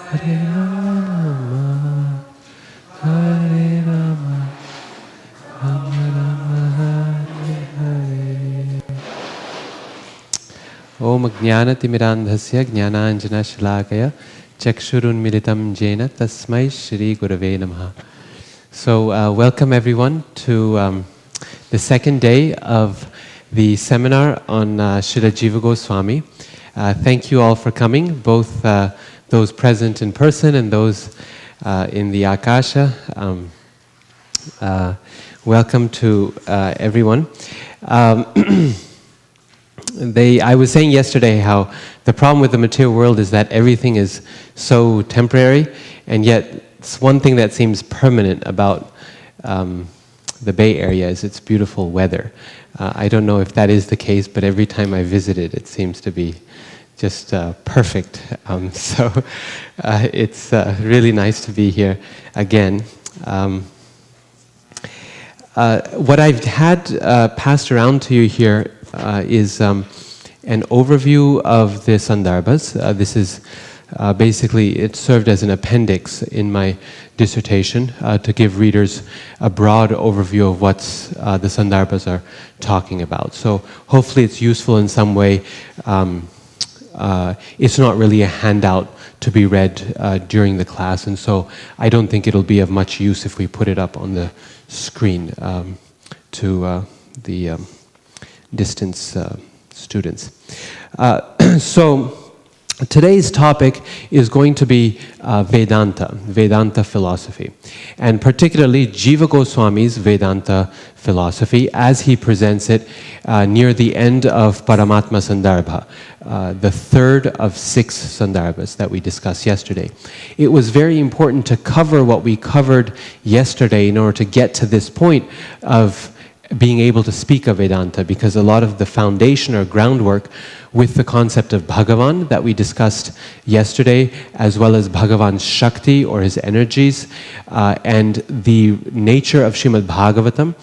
Hare Rama, Hare Rama, Rama Rama, Hare Hare. Om Jnanatimirandhasya Jnananjana Shalakaya Chakshurun Militam Jena Tasmai Shri Gurave Namaha. So welcome everyone to the second day of the seminar on Srila Jiva Goswami. Thank you all for coming, both those present in person and those in the Akasha. Welcome to everyone. I was saying yesterday how the problem with the material world is that everything is so temporary, and yet it's one thing that seems permanent about the Bay Area is its beautiful weather. I don't know if that is the case, but every time I visit it, it seems to be just perfect. So it's really nice to be here again. What I've had passed around to you here is an overview of the Sandarbhas. This is basically, it served as an appendix in my dissertation to give readers a broad overview of what the Sandarbhas are talking about. So hopefully it's useful in some way. It's not really a handout to be read during the class, and so I don't think it'll be of much use if we put it up on the screen to the distance students. So today's topic is going to be Vedanta philosophy, and particularly Jiva Goswami's Vedanta philosophy as he presents it near the end of Paramatma Sandarbha, the third of 6 Sandarbhas that we discussed yesterday. It was very important to cover what we covered yesterday in order to get to this point of being able to speak of Vedanta, because a lot of the foundation or groundwork with the concept of Bhagavan that we discussed yesterday, as well as Bhagavan's Shakti or his energies, and the nature of Srimad Bhagavatam,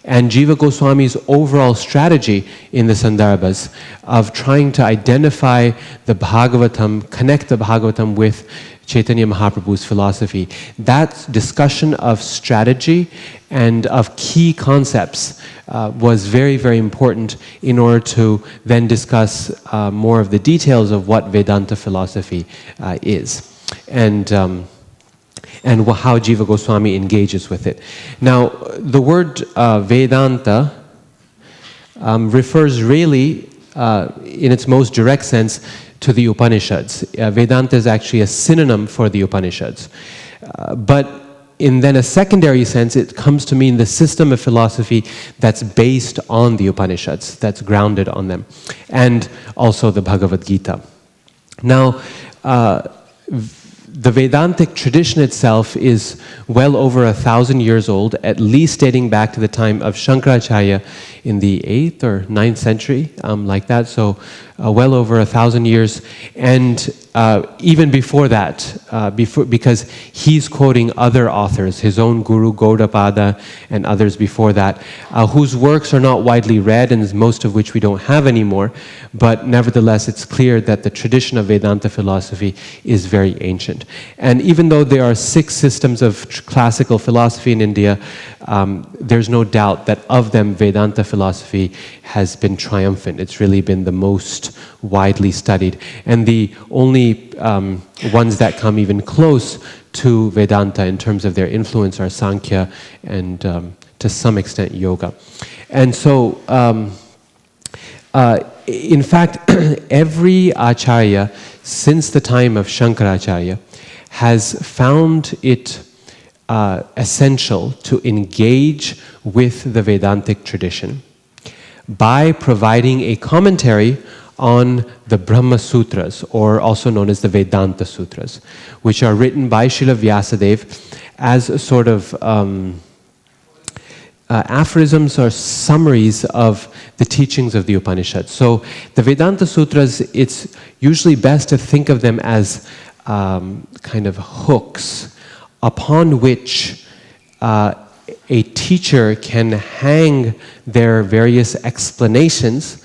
and Jiva Goswami's overall strategy in the Sandarbhas of trying to identify the Bhagavatam, connect the Bhagavatam with Chaitanya Mahaprabhu's philosophy. That discussion of strategy and of key concepts was very, very important in order to then discuss more of the details of what Vedanta philosophy is, and how Jiva Goswami engages with it. Now, the word Vedanta refers really, in its most direct sense, to the Upanishads. Vedanta is actually a synonym for the Upanishads. But in then a secondary sense, it comes to mean the system of philosophy that's based on the Upanishads, that's grounded on them, and also the Bhagavad Gita. Now, the Vedantic tradition itself is well over 1,000 years old, at least dating back to the time of Shankaracharya in the 8th or 9th century, like that, so well over 1,000 years, and even before that, because he's quoting other authors, his own Guru Gaudapada and others before that, whose works are not widely read and most of which we don't have anymore, but nevertheless it's clear that the tradition of Vedanta philosophy is very ancient. And even though there are 6 systems of classical philosophy in India, there's no doubt that of them Vedanta philosophy has been triumphant. It's really been the most widely studied, and the only ones that come even close to Vedanta in terms of their influence are Sankhya and to some extent Yoga. And so in fact every Acharya since the time of Shankaracharya has found it essential to engage with the Vedantic tradition by providing a commentary on the Brahma Sutras, or also known as the Vedanta Sutras, which are written by Srila Vyasadeva as a sort of aphorisms or summaries of the teachings of the Upanishads. So the Vedanta Sutras, it's usually best to think of them as kind of hooks upon which a teacher can hang their various explanations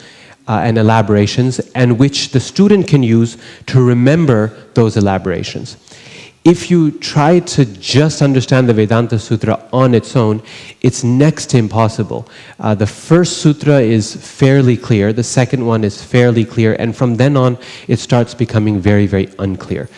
and elaborations, and which the student can use to remember those elaborations. If you try to just understand the Vedanta Sutra on its own, it's next to impossible. The first sutra is fairly clear, the second one is fairly clear, and from then on it starts becoming very, very unclear.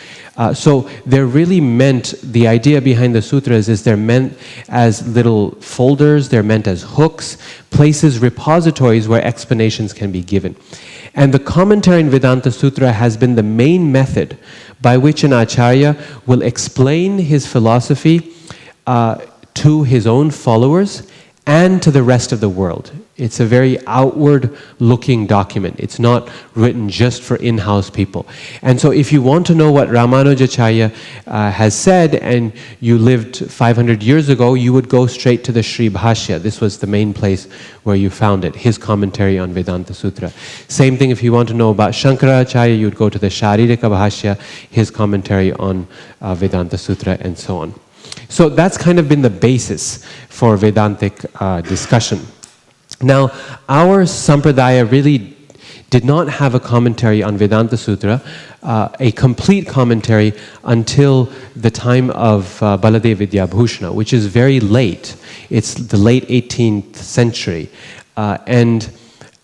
So they're really meant, the idea behind the sutras is they're meant as little folders, they're meant as hooks, places, repositories where explanations can be given. And the commentary in Vedanta Sutra has been the main method by which an acharya will explain his philosophy to his own followers and to the rest of the world. It's a very outward-looking document. It's not written just for in-house people. And so if you want to know what Ramanujacharya has said and you lived 500 years ago, you would go straight to the Sri Bhashya. This was the main place where you found it, his commentary on Vedanta Sutra. Same thing if you want to know about Shankaracharya, you would go to the Sharirika Bhashya, his commentary on Vedanta Sutra, and so on. So that's kind of been the basis for Vedantic discussion. Now, our Sampradaya really did not have a commentary on Vedanta Sutra, a complete commentary, until the time of Baladev Vidyabhushana, which is very late. It's the late 18th century. And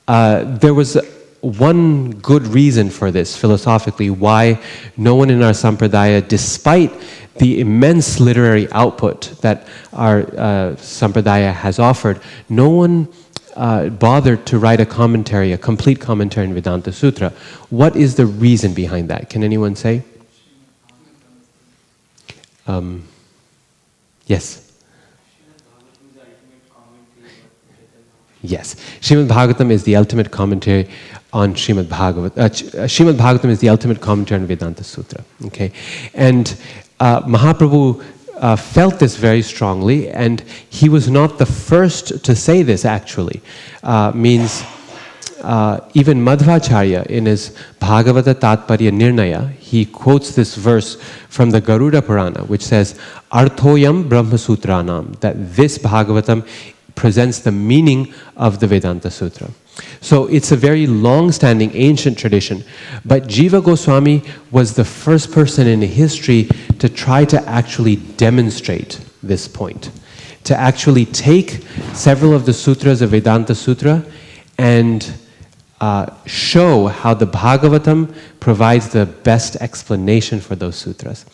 there was one good reason for this, philosophically, why no one in our Sampradaya, despite the immense literary output that our Sampradaya has offered, no one bothered to write a commentary, a complete commentary in Vedanta Sutra. What is the reason behind that? Can anyone say? Yes? Yes. Srimad Bhagavatam is the ultimate commentary on Srimad Bhagavatam. Srimad Bhagavatam is the ultimate commentary on Vedanta Sutra. Okay? And Mahaprabhu felt this very strongly, and he was not the first to say this, actually. Means even Madhvacharya in his Bhagavata Tatparya Nirnaya, he quotes this verse from the Garuda Purana, which says, Arthoyam Brahma Sutranam, that this Bhagavatam presents the meaning of the Vedanta Sutra. So it's a very long-standing ancient tradition, but Jiva Goswami was the first person in history to try to actually demonstrate this point, to actually take several of the sutras of Vedanta Sutra and show how the Bhagavatam provides the best explanation for those sutras.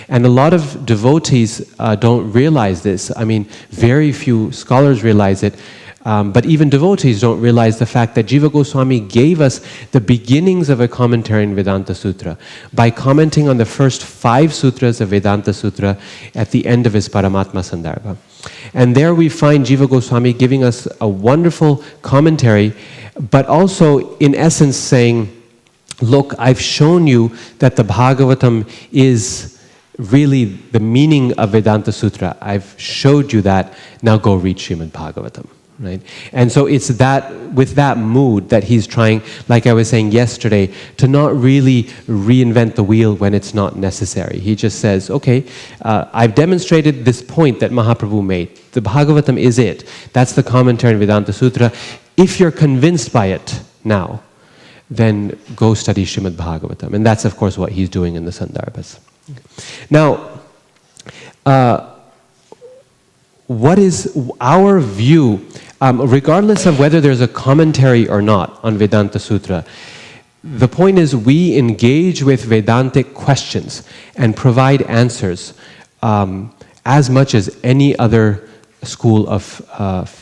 And a lot of devotees don't realize this. I mean, very few scholars realize it, but even devotees don't realize the fact that Jiva Goswami gave us the beginnings of a commentary in Vedanta Sutra by commenting on the first 5 sutras of Vedanta Sutra at the end of his Paramatma Sandarbha. And there we find Jiva Goswami giving us a wonderful commentary, but also in essence saying, look, I've shown you that the Bhagavatam is really the meaning of Vedanta Sutra. I've showed you that, now go read Srimad Bhagavatam. Right? And so it's that, with that mood that he's trying, like I was saying yesterday, to not really reinvent the wheel when it's not necessary. He just says, okay, I've demonstrated this point that Mahaprabhu made. The Bhagavatam is it. That's the commentary in Vedanta Sutra. If you're convinced by it now, then go study Srimad Bhagavatam. And that's, of course, what he's doing in the Sandarbhas. Now, what is our view, regardless of whether there's a commentary or not on Vedanta Sutra? The point is we engage with Vedantic questions and provide answers as much as any other school of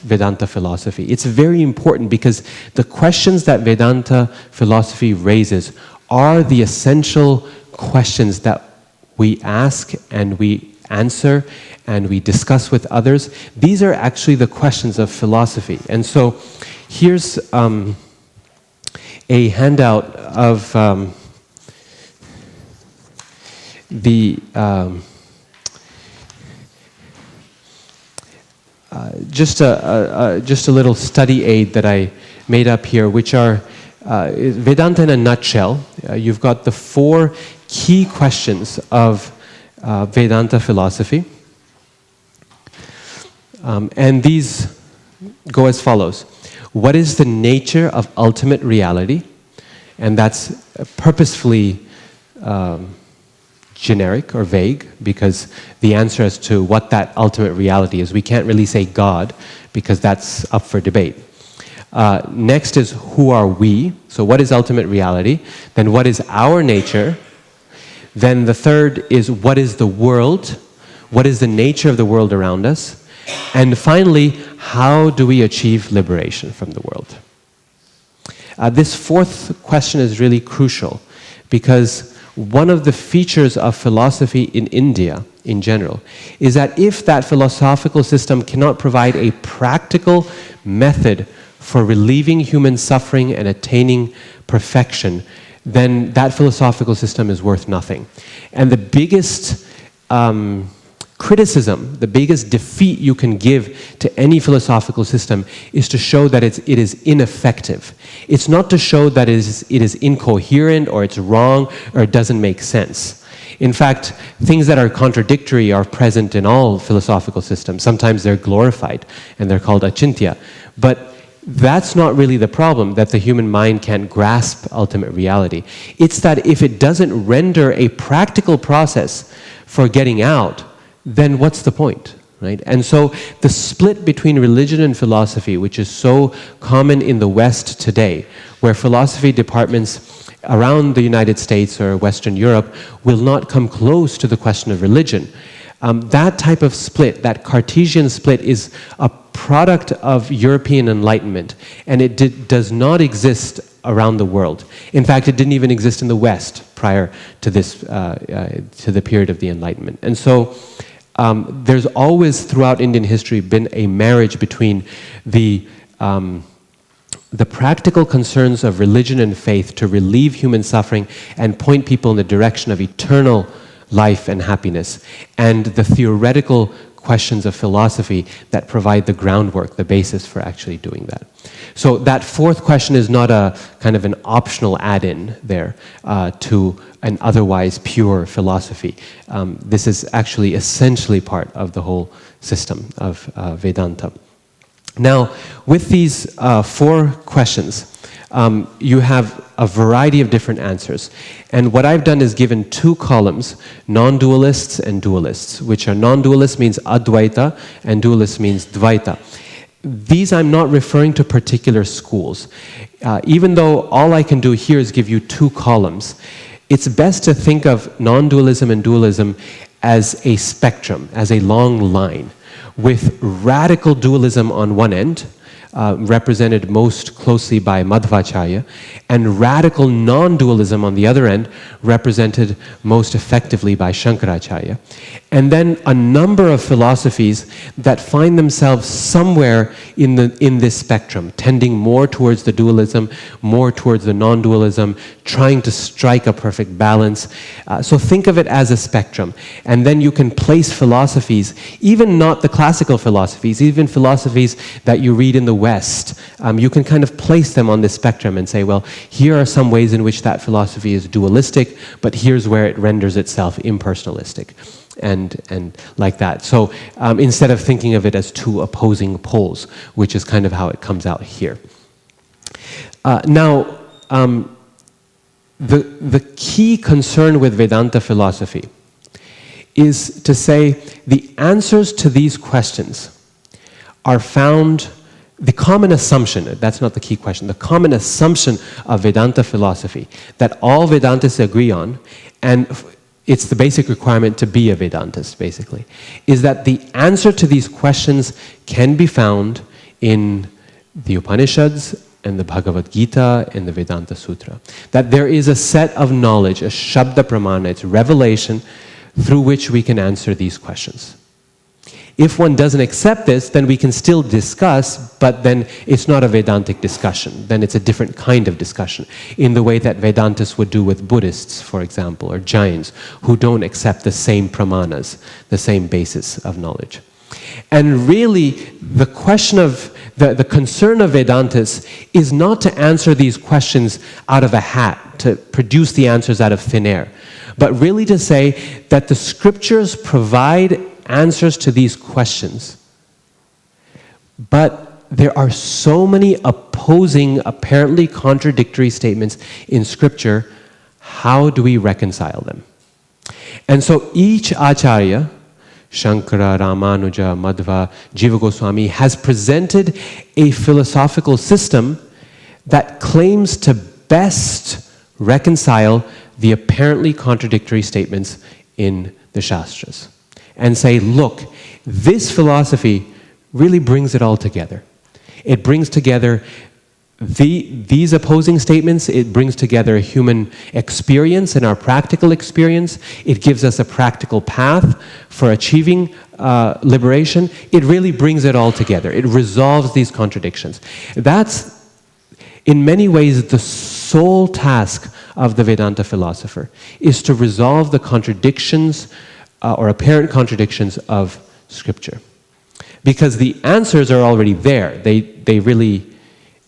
Vedanta philosophy. It's very important because the questions that Vedanta philosophy raises are the essential questions that we ask and we answer and we discuss with others. These are actually the questions of philosophy. And so here's a handout of just a little study aid that I made up here, which are Vedanta in a nutshell. You've got the 4 key questions of Vedanta philosophy. And these go as follows. what is the nature of ultimate reality? And that's purposefully generic or vague, because the answer as to what that ultimate reality is, we can't really say God, because that's up for debate. Next is, who are we? So what is ultimate reality? Then what is our nature? Then the third is, what is the world? What is the nature of the world around us? And finally, how do we achieve liberation from the world? This fourth question is really crucial, because one of the features of philosophy in India in general is that if that philosophical system cannot provide a practical method for relieving human suffering and attaining perfection, then that philosophical system is worth nothing. And the biggest criticism, the biggest defeat you can give to any philosophical system is to show that it is ineffective. It's not to show that it is incoherent or it's wrong or it doesn't make sense. In fact, things that are contradictory are present in all philosophical systems. Sometimes they're glorified and they're called Achintya. But that's not really the problem, that the human mind can't grasp ultimate reality. It's that if it doesn't render a practical process for getting out, then what's the point, right? And so the split between religion and philosophy, which is so common in the West today, where philosophy departments around the United States or Western Europe will not come close to the question of religion. That type of split, that Cartesian split, is a product of European Enlightenment, and it does not exist around the world. In fact, it didn't even exist in the West prior to this, to the period of the Enlightenment. And so there's always throughout Indian history been a marriage between the practical concerns of religion and faith to relieve human suffering and point people in the direction of eternal life and happiness, and the theoretical questions of philosophy that provide the groundwork, the basis for actually doing that. So that fourth question is not a kind of an optional add-in there to an otherwise pure philosophy. This is actually essentially part of the whole system of Vedanta. Now, with these four questions, you have a variety of different answers. And what I've done is given two columns, non-dualists and dualists, which are non-dualist means Advaita and dualist means Dvaita. These I'm not referring to particular schools. Even though all I can do here is give you two columns, it's best to think of non-dualism and dualism as a spectrum, as a long line, with radical dualism on one end, represented most closely by Madhvacharya, and radical non-dualism on the other end, represented most effectively by Shankaracharya. And then a number of philosophies that find themselves somewhere in this spectrum, tending more towards the dualism, more towards the non-dualism, trying to strike a perfect balance. So think of it as a spectrum. And then you can place philosophies, even not the classical philosophies, even philosophies that you read in the West, you can kind of place them on this spectrum and say, well, here are some ways in which that philosophy is dualistic, but here's where it renders itself impersonalistic, and like that. So instead of thinking of it as two opposing poles, which is kind of how it comes out here. Now, the key concern with Vedanta philosophy is to say the answers to these questions are found. The common assumption, that's not the key question, the common assumption of Vedanta philosophy that all Vedantists agree on, and it's the basic requirement to be a Vedantist, basically, is that the answer to these questions can be found in the Upanishads and the Bhagavad Gita and the Vedanta Sutra. That there is a set of knowledge, a Shabda Pramana, it's revelation, through which we can answer these questions. If one doesn't accept this, then we can still discuss, but then it's not a Vedantic discussion. Then it's a different kind of discussion, in the way that Vedantists would do with Buddhists, for example, or Jains, who don't accept the same pramanas, the same basis of knowledge. And really, the question of, the concern of Vedantists is not to answer these questions out of a hat, to produce the answers out of thin air, but really to say that the scriptures provide answers to these questions, but there are so many opposing, apparently contradictory statements in scripture. How do we reconcile them? And so each Acharya, Shankara, Ramanuja, Madhva, Jiva Goswami, has presented a philosophical system that claims to best reconcile the apparently contradictory statements in the Shastras. And say, look, this philosophy really brings it all together. It brings together these opposing statements, it brings together human experience and our practical experience. It gives us a practical path for achieving liberation. It really brings it all together. It resolves these contradictions. That's, in many ways, the sole task of the Vedanta philosopher, is to resolve the contradictions or apparent contradictions of Scripture. Because the answers are already there. They really...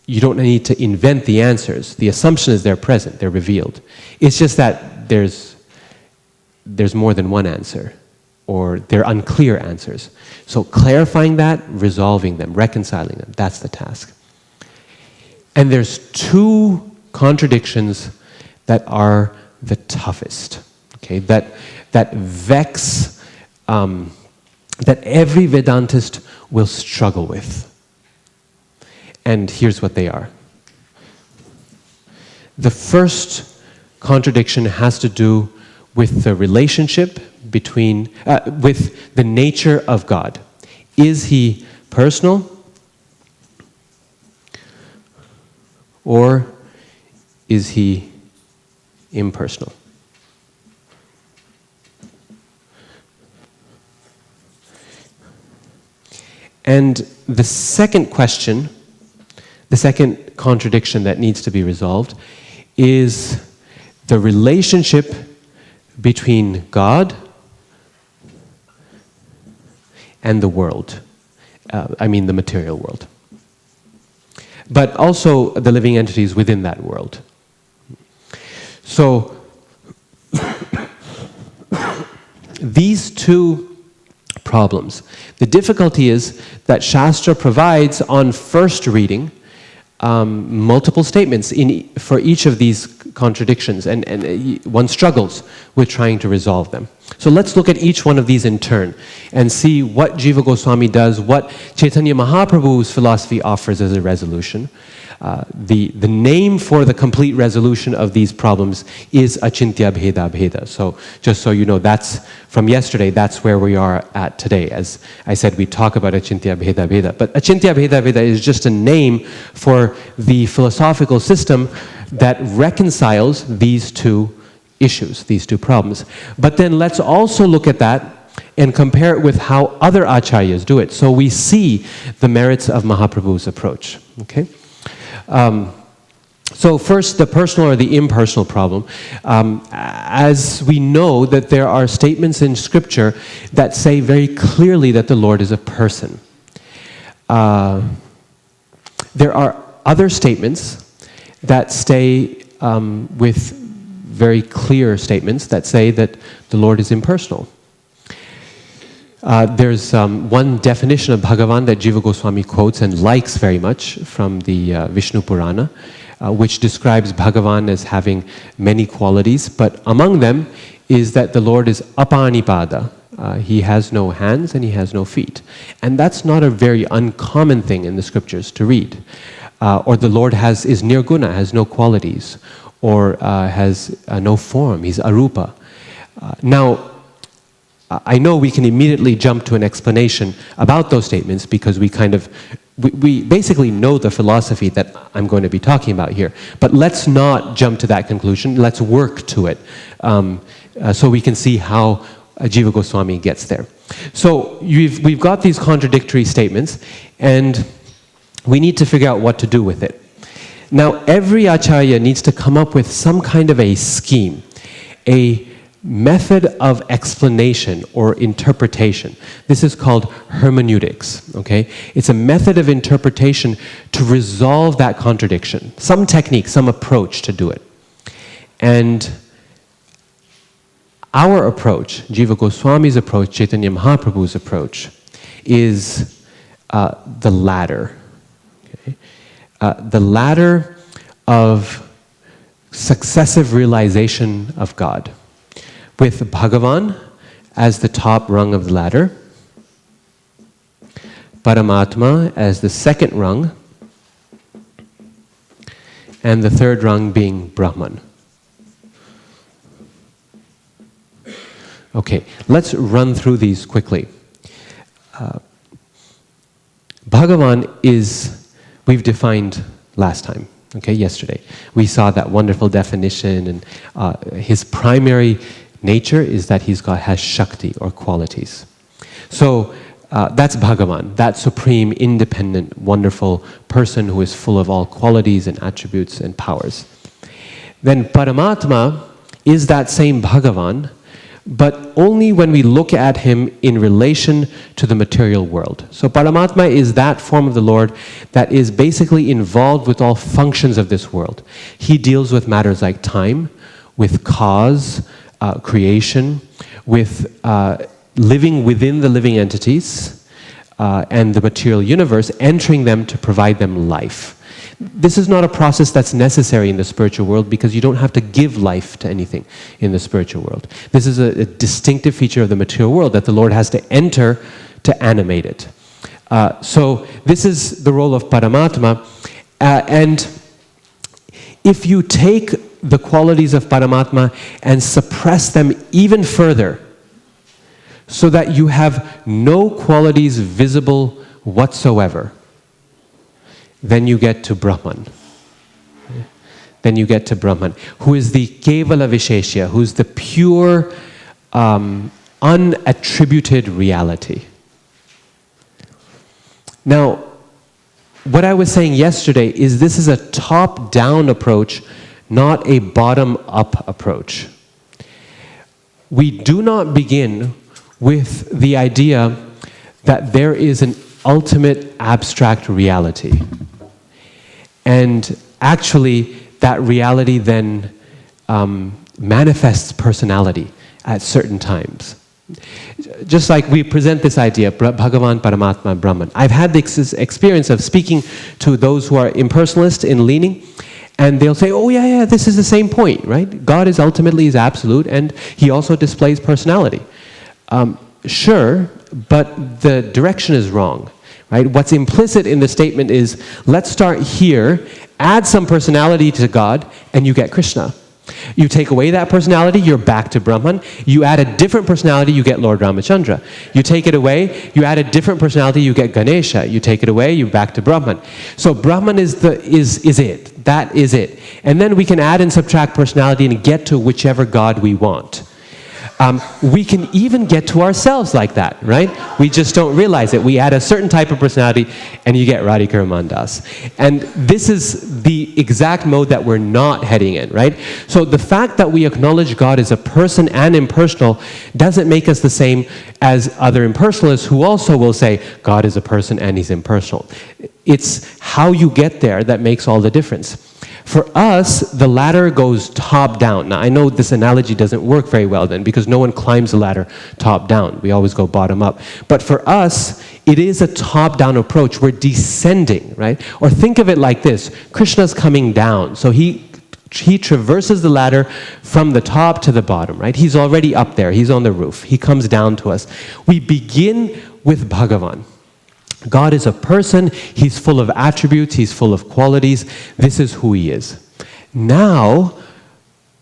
You don't need to invent the answers. The assumption is they're present, they're revealed. It's just that there's more than one answer, or they're unclear answers. So clarifying that, resolving them, reconciling them, that's the task. And there's two contradictions that are the toughest, okay, that vex, that every Vedantist will struggle with. And here's what they are. The first contradiction has to do with the relationship between, with the nature of God. Is he personal? Or is he impersonal? And the second question, the second contradiction that needs to be resolved, is the relationship between God and the world. I mean the material world. But also the living entities within that world. So, these two problems. The difficulty is that Shastra provides on first reading multiple statements for each of these contradictions, and one struggles with trying to resolve them. So let's look at each one of these in turn and see what Jiva Goswami does, what Chaitanya Mahaprabhu's philosophy offers as a resolution. The name for the complete resolution of these problems is Achintya Bheda Bheda. So just so you know, that's from yesterday, that's where we are at today. As I said, we talk about Achintya Bheda Bheda. But Achintya Bheda Bheda is just a name for the philosophical system that reconciles these two issues, these two problems. But then let's also look at that and compare it with how other acharyas do it. So we see the merits of Mahaprabhu's approach. Okay? So first, the personal or the impersonal problem. As we know that there are statements in Scripture that say very clearly that the Lord is a person. There are other statements that stay with very clear statements that say that the Lord is impersonal. There's one definition of Bhagavan that Jiva Goswami quotes and likes very much from the Vishnu Purana, which describes Bhagavan as having many qualities, but among them is that the Lord is apanipada. He has no hands and he has no feet. And that's not a very uncommon thing in the scriptures to read. Or the Lord is nirguna, has no qualities, or has no form, he's arupa. Now, I know we can immediately jump to an explanation about those statements because we basically know the philosophy that I'm going to be talking about here. But let's not jump to that conclusion. Let's work to it so we can see how Jiva Goswami gets there. So we've got these contradictory statements, and we need to figure out what to do with it. Now, every acharya needs to come up with some kind of a scheme, a method of explanation or interpretation. This is called hermeneutics, okay? It's a method of interpretation to resolve that contradiction. Some technique, some approach to do it. And our approach, Jiva Goswami's approach, Chaitanya Mahaprabhu's approach, is the latter. The ladder of successive realization of God, with Bhagavan as the top rung of the ladder, Paramatma as the second rung, and the third rung being Brahman. Okay, let's run through these quickly. Bhagavan is, we've defined last time, okay, yesterday. We saw that wonderful definition, and his primary nature is that has Shakti, or qualities. So that's Bhagavan, that supreme, independent, wonderful person who is full of all qualities and attributes and powers. Then Paramatma is that same Bhagavan, but only when we look at him in relation to the material world. So Paramatma is that form of the Lord that is basically involved with all functions of this world. He deals with matters like time, with cause, creation, with living within the living entities and the material universe, entering them to provide them life. This is not a process that's necessary in the spiritual world because you don't have to give life to anything in the spiritual world. This is a distinctive feature of the material world that the Lord has to enter to animate it. So this is the role of Paramatma. And if you take the qualities of Paramatma and suppress them even further, so that you have no qualities visible whatsoever, then you get to Brahman. Then you get to Brahman, who is the Kevala Visheshya, who's the pure, unattributed reality. Now, what I was saying yesterday is this is a top-down approach, not a bottom-up approach. We do not begin with the idea that there is an ultimate abstract reality. And actually, that reality then manifests personality at certain times. Just like we present this idea, Bhagavan, Paramatma, Brahman. I've had the experience of speaking to those who are impersonalist in leaning, and they'll say, oh yeah, this is the same point, right? God is ultimately is absolute, and he also displays personality. Sure, but the direction is wrong. Right? What's implicit in the statement is, let's start here, add some personality to God, and you get Krishna. You take away that personality, you're back to Brahman. You add a different personality, you get Lord Ramachandra. You take it away, you add a different personality, you get Ganesha. You take it away, you're back to Brahman. So Brahman is it. That is it. And then we can add and subtract personality and get to whichever God we want. We can even get to ourselves like that, right? We just don't realize it. We add a certain type of personality and you get Radhika Ramana Prabhu. And this is the exact mode that we're not heading in, right? So the fact that we acknowledge God as a person and impersonal doesn't make us the same as other impersonalists who also will say God is a person and he's impersonal. It's how you get there that makes all the difference. For us, the ladder goes top down. Now, I know this analogy doesn't work very well then because no one climbs the ladder top down. We always go bottom up. But for us, it is a top down approach. We're descending, right? Or think of it like this. Krishna's coming down. So he traverses the ladder from the top to the bottom, right? He's already up there. He's on the roof. He comes down to us. We begin with Bhagavan. God is a person, he's full of attributes, he's full of qualities. This is who he is. Now,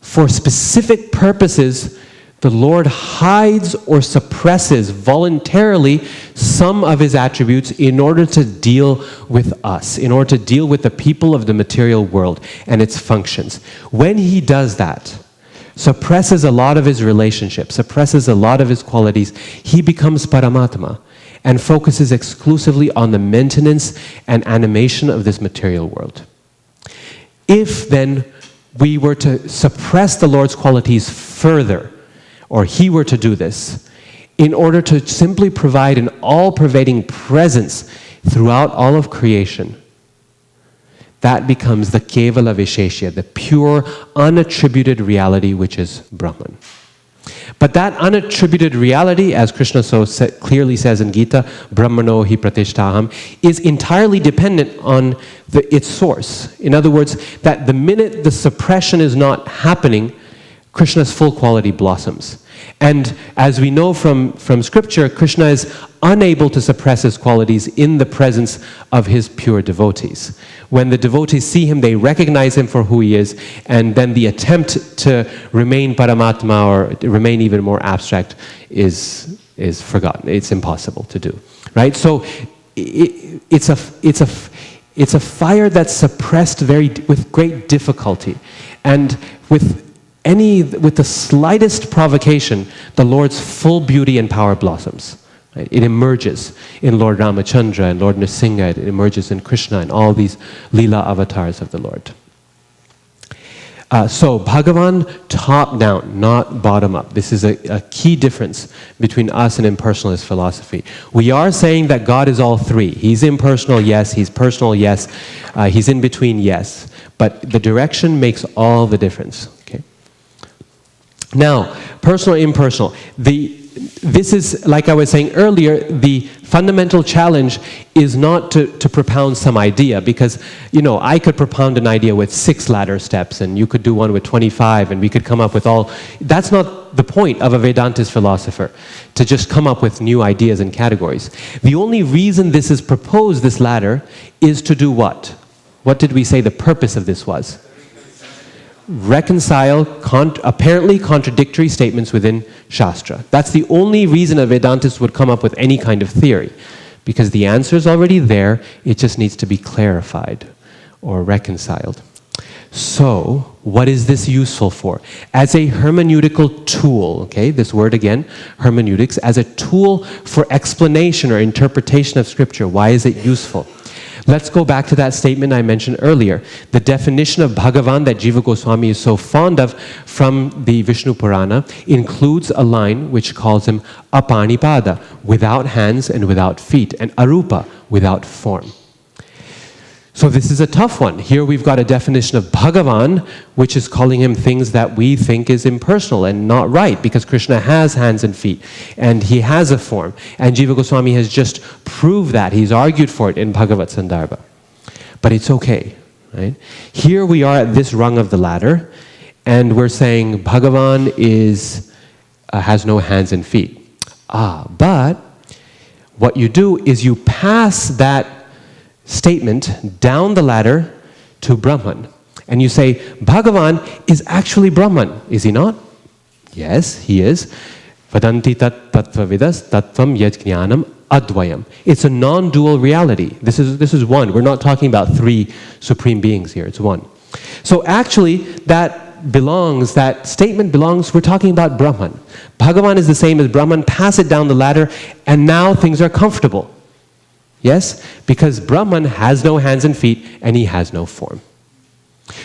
for specific purposes, the Lord hides or suppresses voluntarily some of his attributes in order to deal with us, in order to deal with the people of the material world and its functions. When he does that, suppresses a lot of his relationships, suppresses a lot of his qualities, he becomes Paramatma and focuses exclusively on the maintenance and animation of this material world. If then we were to suppress the Lord's qualities further, or he were to do this, in order to simply provide an all-pervading presence throughout all of creation, that becomes the Kevala Visheshya, the pure, unattributed reality which is Brahman. But that unattributed reality, as Krishna so clearly says in Gita, Brahmano hi pratishtaham, is entirely dependent on its source. In other words, that the minute the suppression is not happening, Krishna's full quality blossoms. And as we know from scripture, Krishna is unable to suppress his qualities in the presence of his pure devotees. When the devotees see him, they recognize him for who he is, and then the attempt to remain Paramatma or remain even more abstract is forgotten. It's impossible to do, right? So it's a fire that's suppressed with great difficulty, and with the slightest provocation, the Lord's full beauty and power blossoms. Right? It emerges in Lord Ramachandra and Lord Nrsimha, it emerges in Krishna and all these Leela avatars of the Lord. So, Bhagavan top down, not bottom up. This is a key difference between us and impersonalist philosophy. We are saying that God is all three. He's impersonal, yes. He's personal, yes. He's in between, yes. But the direction makes all the difference. Okay. Now, personal, impersonal. This is, like I was saying earlier, the fundamental challenge is not to propound some idea, because, I could propound an idea with 6 ladder steps, and you could do one with 25, and we could come up with all. That's not the point of a Vedantist philosopher, to just come up with new ideas and categories. The only reason this is proposed, this ladder, is to do what? What did we say the purpose of this was? Reconcile apparently contradictory statements within Shastra. That's the only reason a Vedantist would come up with any kind of theory, because the answer is already there, it just needs to be clarified or reconciled. So, what is this useful for? As a hermeneutical tool, okay, this word again, hermeneutics, as a tool for explanation or interpretation of scripture. Why is it useful? Let's go back to that statement I mentioned earlier. The definition of Bhagavan that Jiva Goswami is so fond of from the Vishnu Purana includes a line which calls him apanipada, without hands and without feet, and arupa, without form. So this is a tough one. Here we've got a definition of Bhagavan, which is calling him things that we think is impersonal and not right, because Krishna has hands and feet, and he has a form. And Jiva Goswami has just proved that. He's argued for it in Bhagavad Sandarbha. But it's okay, right? Here we are at this rung of the ladder, and we're saying Bhagavan has no hands and feet. But what you do is you pass that statement down the ladder to Brahman. And you say, Bhagavan is actually Brahman, is he not? Yes, he is. Vadanti tat tattva vidas tattvam yat jnanam advayam. It's a non-dual reality. This is one. We're not talking about 3 supreme beings here. It's one. So actually, that statement belongs, we're talking about Brahman. Bhagavan is the same as Brahman. Pass it down the ladder, and now things are comfortable. Yes? Because Brahman has no hands and feet, and he has no form.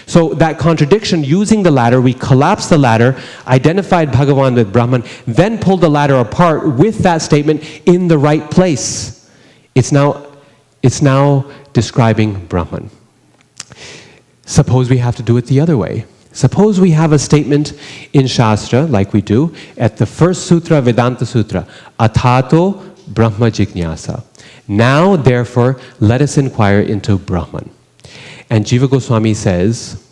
So that contradiction, using the ladder, we collapsed the ladder, identified Bhagavan with Brahman, then pulled the ladder apart with that statement in the right place. It's now describing Brahman. Suppose we have to do it the other way. Suppose we have a statement in Shastra, like we do, at the first sutra, Vedanta Sutra, Atato Brahma Jignasa. Now, therefore, let us inquire into Brahman. And Jiva Goswami says,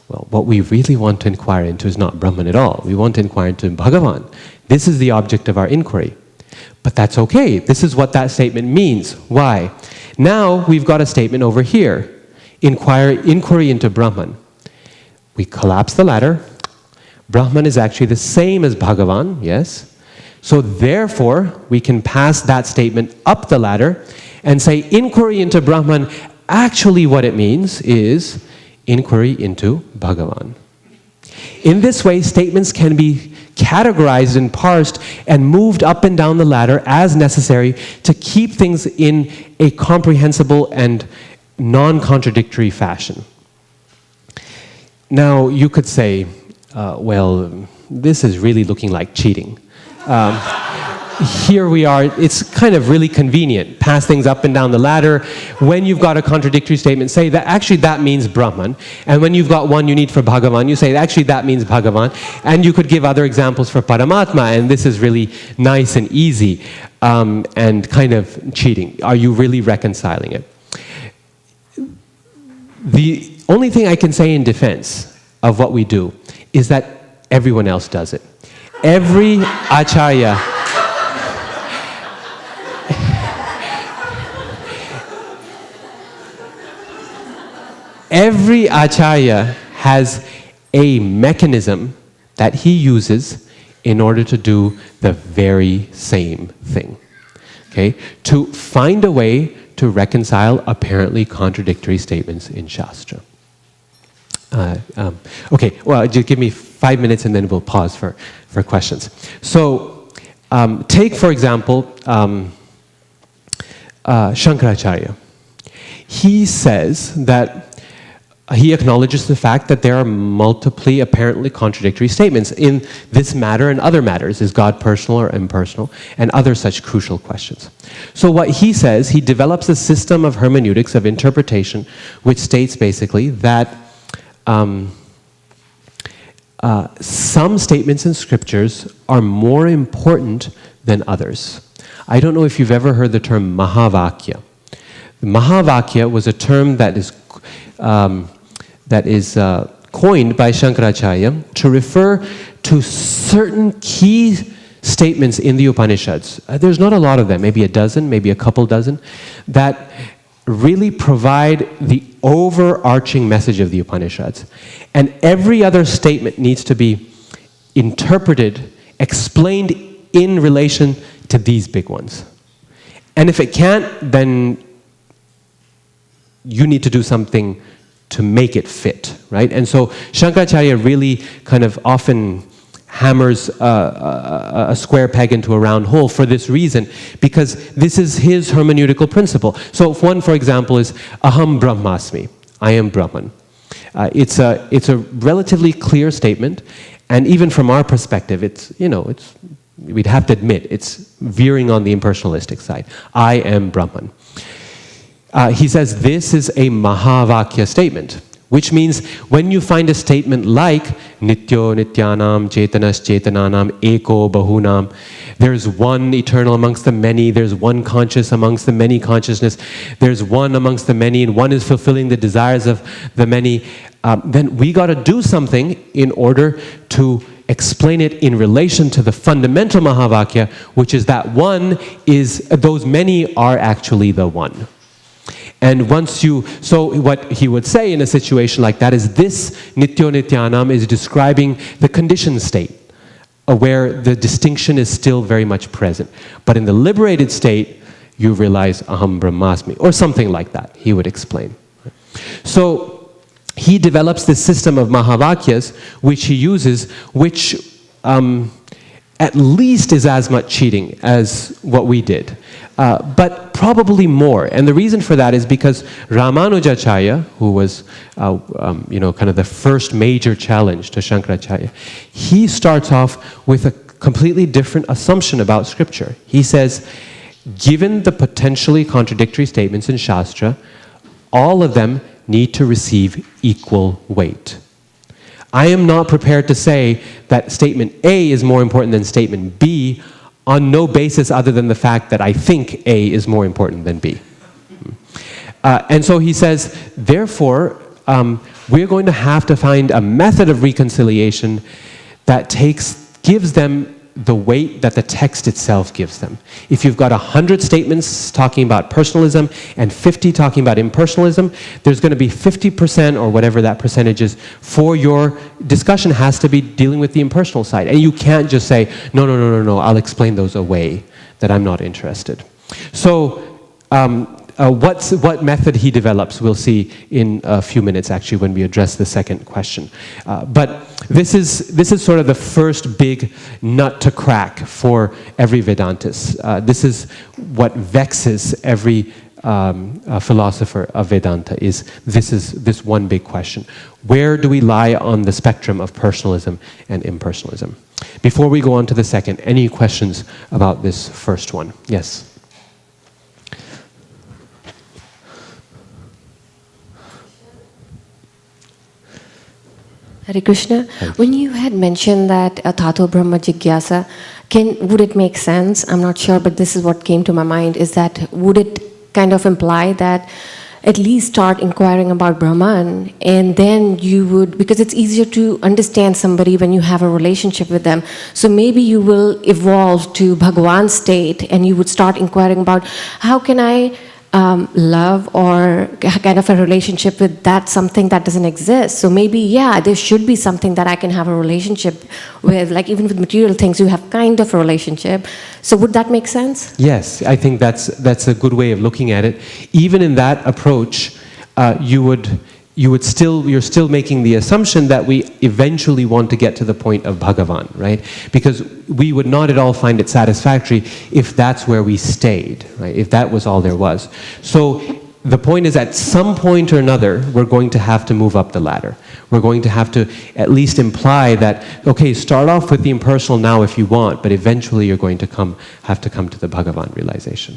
well, what we really want to inquire into is not Brahman at all. We want to inquire into Bhagavan. This is the object of our inquiry. But that's okay. This is what that statement means. Why? Now, we've got a statement over here. Inquiry into Brahman. We collapse the ladder. Brahman is actually the same as Bhagavan, yes? So therefore, we can pass that statement up the ladder and say inquiry into Brahman, actually what it means is inquiry into Bhagavan. In this way, statements can be categorized and parsed and moved up and down the ladder as necessary to keep things in a comprehensible and non-contradictory fashion. Now, you could say, well, this is really looking like cheating. here we are, it's kind of really convenient. Pass things up and down the ladder. When you've got a contradictory statement, say that actually that means Brahman. And when you've got one you need for Bhagavan, you say actually that means Bhagavan. And you could give other examples for Paramatma, and this is really nice and easy and kind of cheating. Are you really reconciling it? The only thing I can say in defense of what we do is that everyone else does it. Every acharya every acharya has a mechanism that he uses in order to do the very same thing. Okay? To find a way to reconcile apparently contradictory statements in Shastra. Okay, well, just give me 5 minutes and then we'll pause for questions. So, take for example, Shankaracharya. He says that he acknowledges the fact that there are multiply apparently contradictory statements in this matter and other matters. Is God personal or impersonal? And other such crucial questions. So what he says, he develops a system of hermeneutics, of interpretation, which states basically that some statements in scriptures are more important than others. I don't know if you've ever heard the term Mahavakya. Mahavakya was a term that is coined by Shankaracharya to refer to certain key statements in the Upanishads. There's not a lot of them, maybe a dozen, maybe a couple dozen, that really provide the overarching message of the Upanishads. And every other statement needs to be interpreted, explained in relation to these big ones. And if it can't, then you need to do something to make it fit, right? And so Shankaracharya really kind of often hammers a square peg into a round hole for this reason, because this is his hermeneutical principle. So if one, for example, is Aham Brahmasmi, I am Brahman. It's a relatively clear statement, and even from our perspective, we'd have to admit, it's veering on the impersonalistic side. I am Brahman. He says this is a Mahavakya statement, which means when you find a statement like Nityo Nityanam Chetanas Chetananam Eko Bahunam, there's one eternal amongst the many, there's one conscious amongst the many consciousness, there's one amongst the many, and one is fulfilling the desires of the many, then we got to do something in order to explain it in relation to the fundamental Mahavakya, which is that one is, those many are actually the one. And so what he would say in a situation like that is this Nityo Nityanam is describing the conditioned state, where the distinction is still very much present. But in the liberated state, you realize Aham Brahmasmi, or something like that, he would explain. So he develops this system of Mahavakyas, which he uses, which at least is as much cheating as what we did. But probably more. And the reason for that is because Ramanujacharya, who was kind of the first major challenge to Shankaracharya, he starts off with a completely different assumption about scripture. He says, given the potentially contradictory statements in Shastra, all of them need to receive equal weight. I am not prepared to say that statement A is more important than statement B on no basis other than the fact that I think A is more important than B. And so he says, therefore, we're going to have to find a method of reconciliation that gives them the weight that the text itself gives them. If you've got 100 statements talking about personalism and 50 talking about impersonalism, there's going to be 50% or whatever that percentage is for your discussion has to be dealing with the impersonal side. And you can't just say, no, I'll explain those away, that I'm not interested. So what method he develops, we'll see in a few minutes actually when we address the second question. But this is sort of the first big nut to crack for every Vedantist. This is what vexes every philosopher of Vedanta is this one big question. Where do we lie on the spectrum of personalism and impersonalism? Before we go on to the second, any questions about this first one? Yes. Hare Krishna, when you had mentioned that Tato Brahma Jigyasa, would it make sense? I'm not sure, but this is what came to my mind, is that would it kind of imply that at least start inquiring about Brahman, and then you would, because it's easier to understand somebody when you have a relationship with them. So maybe you will evolve to Bhagavan's state and you would start inquiring about how can I love or kind of a relationship with that something that doesn't exist. So maybe, yeah, there should be something that I can have a relationship with, like even with material things, you have kind of a relationship. So would that make sense? Yes, I think that's a good way of looking at it. Even in that approach, you're still making the assumption that we eventually want to get to the point of Bhagavan, right? Because we would not at all find it satisfactory if that's where we stayed, right? If that was all there was. So the point is, at some point or another, we're going to have to move up the ladder. We're going to have to at least imply that, okay, start off with the impersonal now if you want, but eventually you're going to have to come to the Bhagavan realization.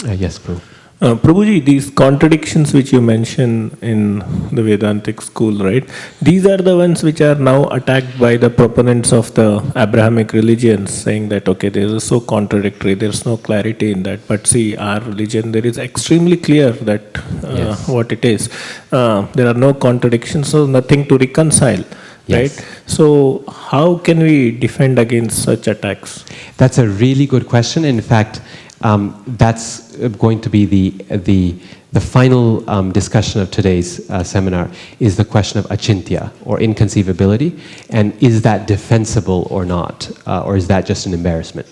Yes, Prabhu. Prabhuji, these contradictions which you mention in the Vedantic school, right? These are the ones which are now attacked by the proponents of the Abrahamic religions, saying that, okay, this is so contradictory, there's no clarity in that. But see, our religion, there is extremely clear that Yes. what it is. There are no contradictions, so nothing to reconcile. Yes. Right? So how can we defend against such attacks? That's a really good question. In fact, that's going to be the final discussion of today's seminar, is the question of Achintya, or inconceivability, and is that defensible or not, or is that just an embarrassment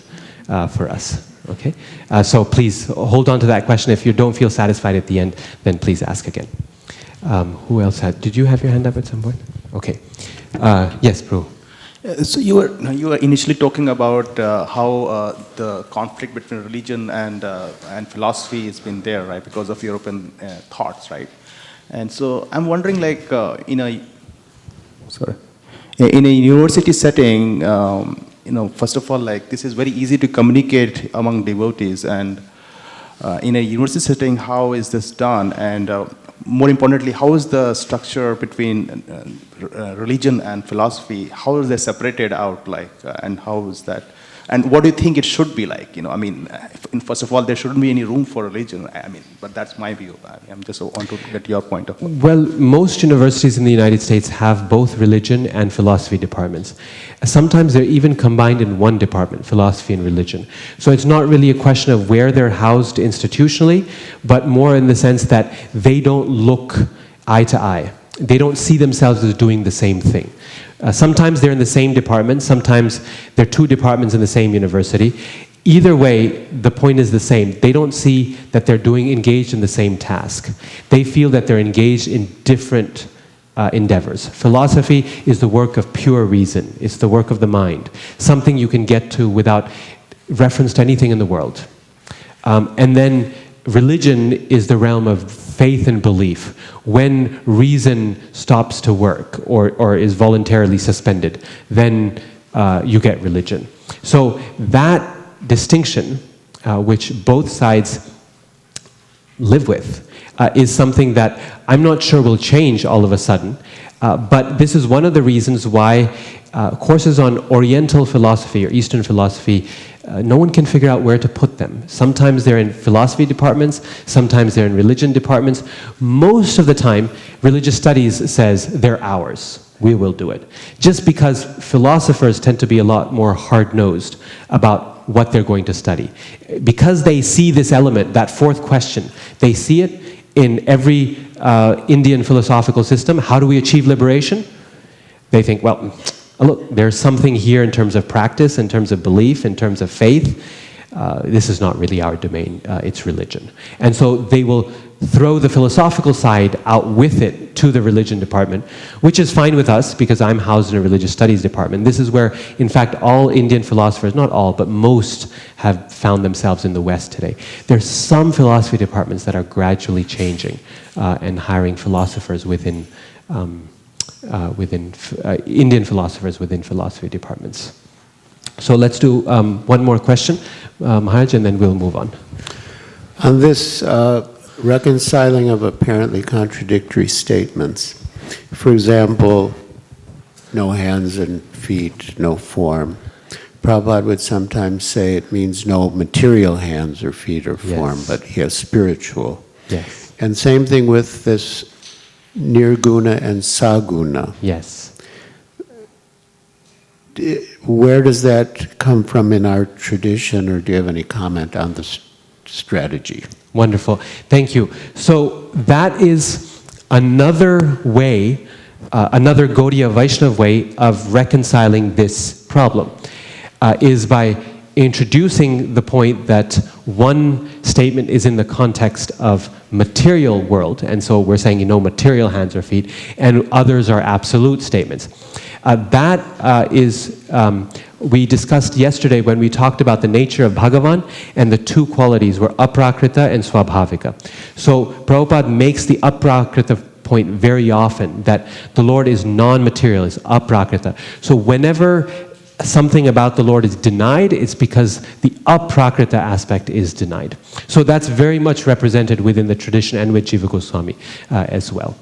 for us? Okay, so please hold on to that question. If you don't feel satisfied at the end, then please ask again. Who else did you have your hand up at some point? Okay, yes, Prabhu. So you were initially talking about how the conflict between religion and philosophy has been there, right, because of European thoughts, right? And so I'm wondering, like, in a university setting, first of all, like, this is very easy to communicate among devotees, and in a university setting, how is this done? And more importantly, how is the structure between religion and philosophy? How is they separated out, like, and how is that? And what do you think it should be like? First of all, there shouldn't be any room for religion. But that's my view. I'm just want to get your point of view. Well, most universities in the United States have both religion and philosophy departments. Sometimes they're even combined in one department, philosophy and religion. So it's not really a question of where they're housed institutionally, but more in the sense that they don't look eye to eye. They don't see themselves as doing the same thing. Sometimes they're in the same department, sometimes they're two departments in the same university. Either way, the point is the same. They don't see that they're engaged in the same task. They feel that they're engaged in different endeavors. Philosophy is the work of pure reason. It's the work of the mind, something you can get to without reference to anything in the world. And then religion is the realm of faith and belief. When reason stops to work or is voluntarily suspended, then you get religion. So that distinction, which both sides live with, is something that I'm not sure will change all of a sudden. But this is one of the reasons why courses on Oriental philosophy or Eastern philosophy, no one can figure out where to put them. Sometimes they're in philosophy departments, sometimes they're in religion departments. Most of the time, religious studies says they're ours. We will do it. Just because philosophers tend to be a lot more hard-nosed about what they're going to study. Because they see this element, that fourth question, they see it in every Indian philosophical system. How do we achieve liberation? They think, well, look, there's something here in terms of practice, in terms of belief, in terms of faith. This is not really our domain, it's religion. And so they will throw the philosophical side out with it to the religion department, which is fine with us because I'm housed in a religious studies department. This is where, in fact, all Indian philosophers, not all, but most have found themselves in the West today. There's some philosophy departments that are gradually changing and hiring philosophers within within Indian philosophers within philosophy departments. So let's do one more question, Maharaj, and then we'll move on. On this reconciling of apparently contradictory statements, for example, no hands and feet, no form, Prabhupada would sometimes say it means no material hands or feet or form, Yes. but he has spiritual. Yes. And same thing with this nirguna and saguna. Yes. Where does that come from in our tradition, or do you have any comment on this strategy? Wonderful. Thank you. So that is another way, another Gaudiya Vaishnava way of reconciling this problem, is by introducing the point that one statement is in the context of material world, and so we're saying material hands or feet, and others are absolute statements. That is, we discussed yesterday when we talked about the nature of Bhagavan, and the two qualities were aprakrita and swabhavika. So Prabhupada makes the aprakrita point very often, that the Lord is non-material, is aprakrita. So whenever something about the Lord is denied, it's because the aprakrita aspect is denied. So that's very much represented within the tradition and with Jiva Goswami as well.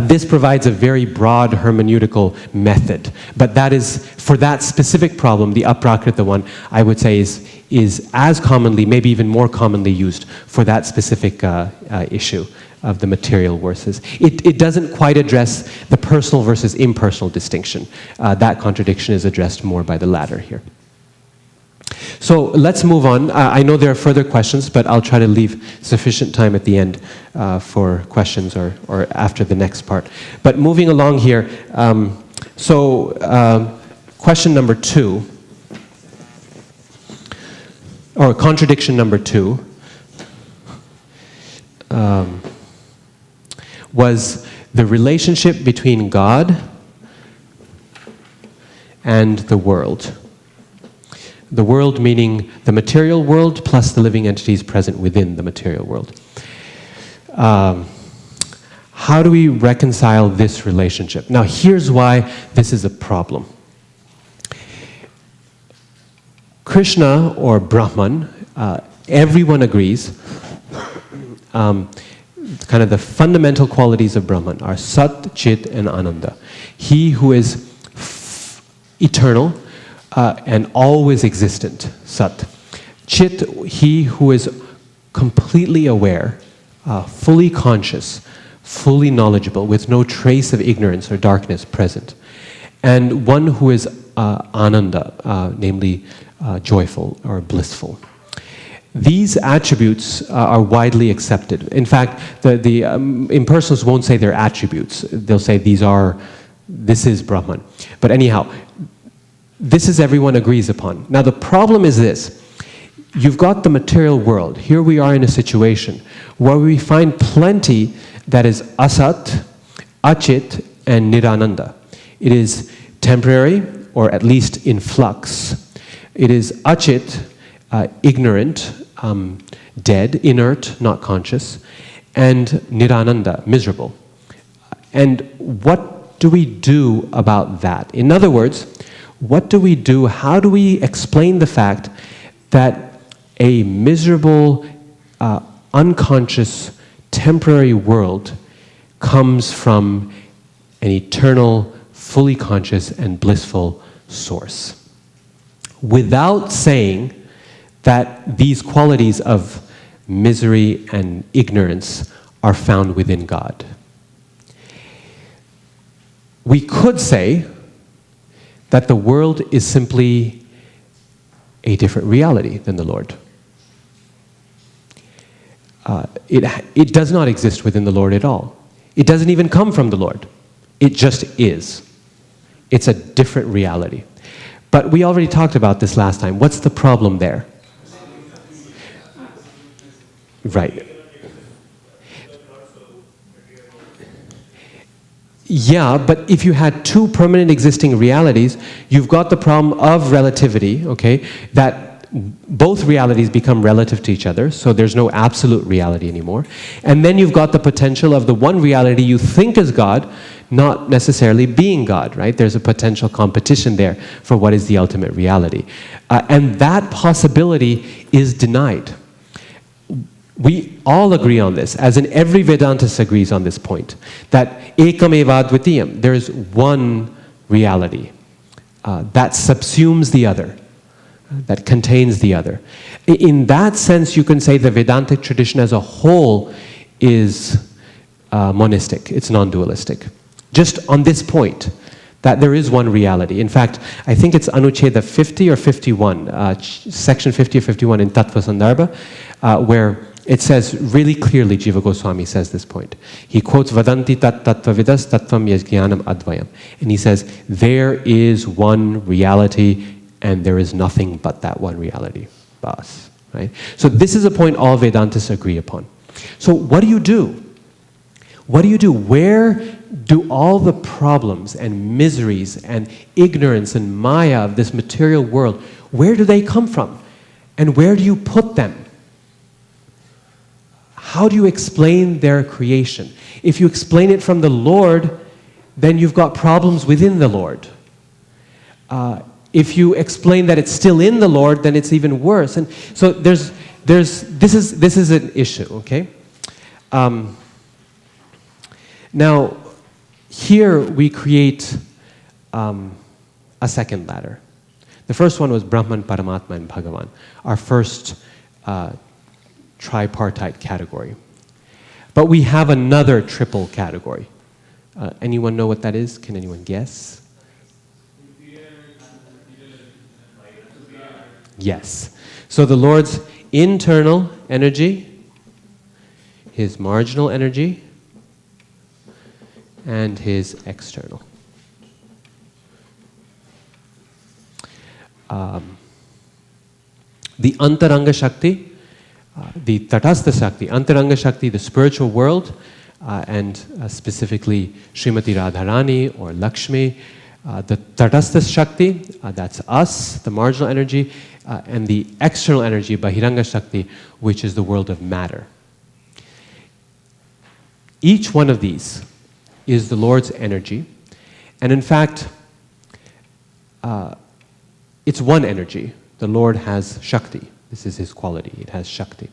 This provides a very broad hermeneutical method, but that is, for that specific problem, the aprakrita one, I would say is as commonly, maybe even more commonly used for that specific issue of the material versus. It doesn't quite address the personal versus impersonal distinction. That contradiction is addressed more by the latter here. So let's move on. I know there are further questions, but I'll try to leave sufficient time at the end for questions or after the next part. But moving along here, question number 2, or contradiction number 2, was the relationship between God and the world. The world meaning the material world plus the living entities present within the material world. How do we reconcile this relationship? Now here's why this is a problem. Krishna, or Brahman, everyone agrees, kind of the fundamental qualities of Brahman are Sat, Chit, and Ananda. He who is eternal, and always existent, Sat. Chit, he who is completely aware, fully conscious, fully knowledgeable, with no trace of ignorance or darkness present. And one who is Ananda, namely joyful or blissful. These attributes are widely accepted. In fact, the impersonalists won't say they're attributes. They'll say this is Brahman. But anyhow, this is everyone agrees upon. Now the problem is this. You've got the material world. Here we are in a situation where we find plenty that is asat, achit, and nirananda. It is temporary, or at least in flux. It is achit, ignorant, dead, inert, not conscious, and nirananda, miserable. And what do we do about that? In other words, what do we do? How do we explain the fact that a miserable, unconscious, temporary world comes from an eternal, fully conscious, and blissful source, without saying that these qualities of misery and ignorance are found within God? We could say that the world is simply a different reality than the Lord. It does not exist within the Lord at all. It doesn't even come from the Lord. It just is. It's a different reality. But we already talked about this last time. What's the problem there? Right. Yeah, but if you had two permanent existing realities, you've got the problem of relativity, okay, that both realities become relative to each other, so there's no absolute reality anymore. And then you've got the potential of the one reality you think is God not necessarily being God, right? There's a potential competition there for what is the ultimate reality. And that possibility is denied. We all agree on this, as in every Vedantist agrees on this point, that ekam eva advitiyam, there is one reality that subsumes the other, that contains the other. In that sense, you can say the Vedantic tradition as a whole is monistic, it's non-dualistic. Just on this point, that there is one reality. In fact, I think it's Anucheda 50 or 51, section 50 or 51 in Tattva Sandarbha, where it says really clearly, Jiva Goswami says this point. He quotes Vadanti tat tattva vidas tattvam yajnanam advayam. And he says, there is one reality and there is nothing but that one reality. Bas. Right? So this is a point all Vedantists agree upon. So what do you do? What do you do? Where do all the problems and miseries and ignorance and maya of this material world, where do they come from? And where do you put them? How do you explain their creation? If you explain it from the Lord, then you've got problems within the Lord. If you explain that it's still in the Lord, then it's even worse. And so this is an issue, okay? Now, here we create a second ladder. The first one was Brahman, Paramatma, and Bhagavan, our first tripartite category. But we have another triple category. Anyone know what that is? Can anyone guess? Yes. So the Lord's internal energy, His marginal energy, and His external. The Antaranga Shakti, the Tatastha Shakti, Antaranga Shakti, the spiritual world, and specifically Srimati Radharani or Lakshmi. The Tatastha Shakti, that's us, the marginal energy, and the external energy, Bahiranga Shakti, which is the world of matter. Each one of these is the Lord's energy, and in fact, it's one energy. The Lord has Shakti. This is His quality. It has Shakti.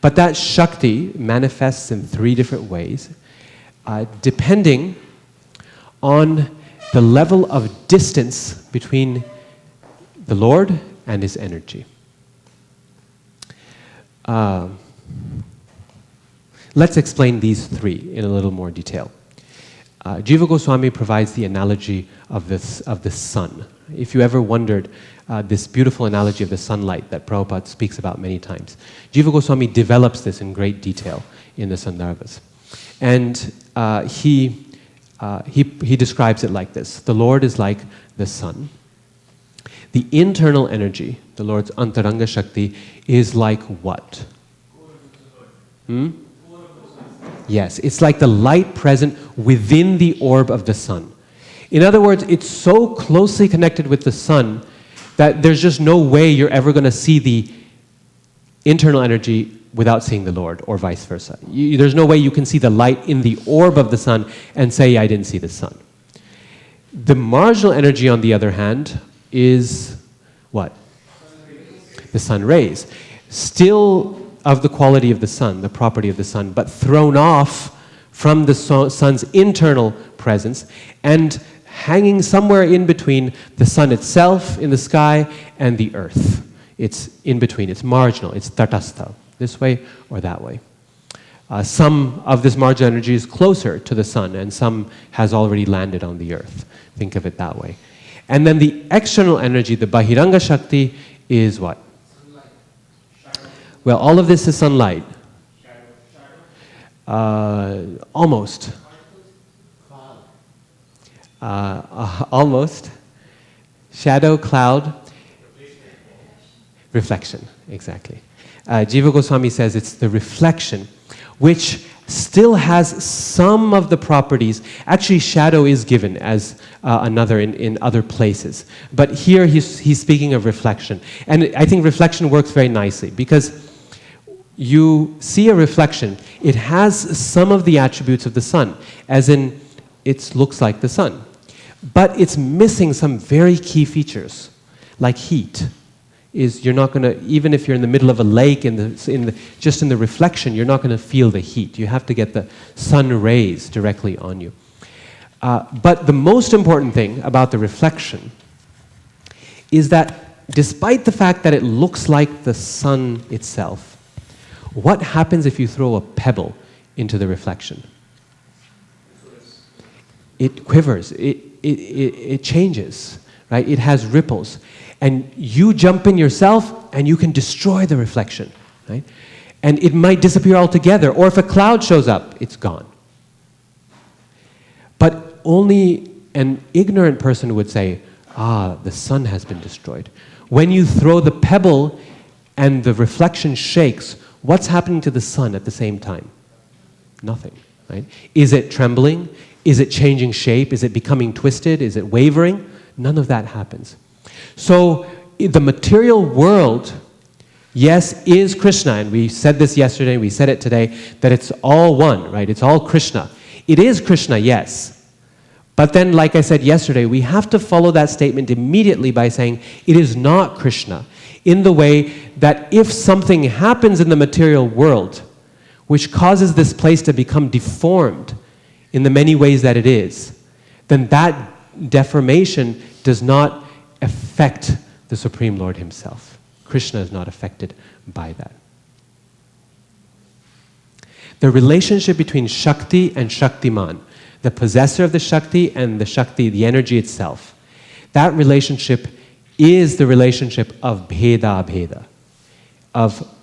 But that Shakti manifests in three different ways, depending on the level of distance between the Lord and His energy. Let's explain these three in a little more detail. Jiva Goswami provides the analogy of the sun. If you ever wondered, this beautiful analogy of the sunlight that Prabhupada speaks about many times, Jiva Goswami develops this in great detail in the Sandarbhas. And he describes it like this. The Lord is like the sun. The internal energy, the Lord's Antaranga Shakti, is like what? Yes, it's like the light present within the orb of the sun. In other words, it's so closely connected with the sun that there's just no way you're ever going to see the internal energy without seeing the Lord, or vice versa. There's no way you can see the light in the orb of the sun and say, I didn't see the sun. The marginal energy, on the other hand, is what? The sun rays. Still of the quality of the sun, the property of the sun, but thrown off from the sun's internal presence and hanging somewhere in between the sun itself in the sky and the earth. It's in between, it's marginal, it's tatastha, this way or that way. Some of this marginal energy is closer to the sun and some has already landed on the earth. Think of it that way. And then the external energy, the Bahiranga Shakti, is what? Well, all of this is sunlight. Almost. Almost. Shadow, cloud, reflection, exactly. Jiva Goswami says it's the reflection which still has some of the properties. Actually, shadow is given as another in other places. But here he's speaking of reflection. And I think reflection works very nicely because you see a reflection, it has some of the attributes of the sun, as in it looks like the sun. But it's missing some very key features, like heat. You're not going to, even if you're in the middle of a lake, just in the reflection, you're not going to feel the heat. You have to get the sun rays directly on you. But the most important thing about the reflection is that despite the fact that it looks like the sun itself, what happens if you throw a pebble into the reflection? It quivers, it changes, right? It has ripples. And you jump in yourself and you can destroy the reflection, right? And it might disappear altogether, or if a cloud shows up, it's gone. But only an ignorant person would say, the sun has been destroyed. When you throw the pebble and the reflection shakes, what's happening to the sun at the same time? Nothing, right? Is it trembling? Is it changing shape? Is it becoming twisted? Is it wavering? None of that happens. So the material world, yes, is Krishna, and we said this yesterday, we said it today, that it's all one, right? It's all Krishna. It is Krishna, yes. But then, like I said yesterday, we have to follow that statement immediately by saying it is not Krishna, in the way that if something happens in the material world which causes this place to become deformed in the many ways that it is, then that deformation does not affect the Supreme Lord himself. Krishna is not affected by that. The relationship between Shakti and Shaktiman, the possessor of the Shakti and the Shakti, the energy itself, that relationship is the relationship of Bheda, of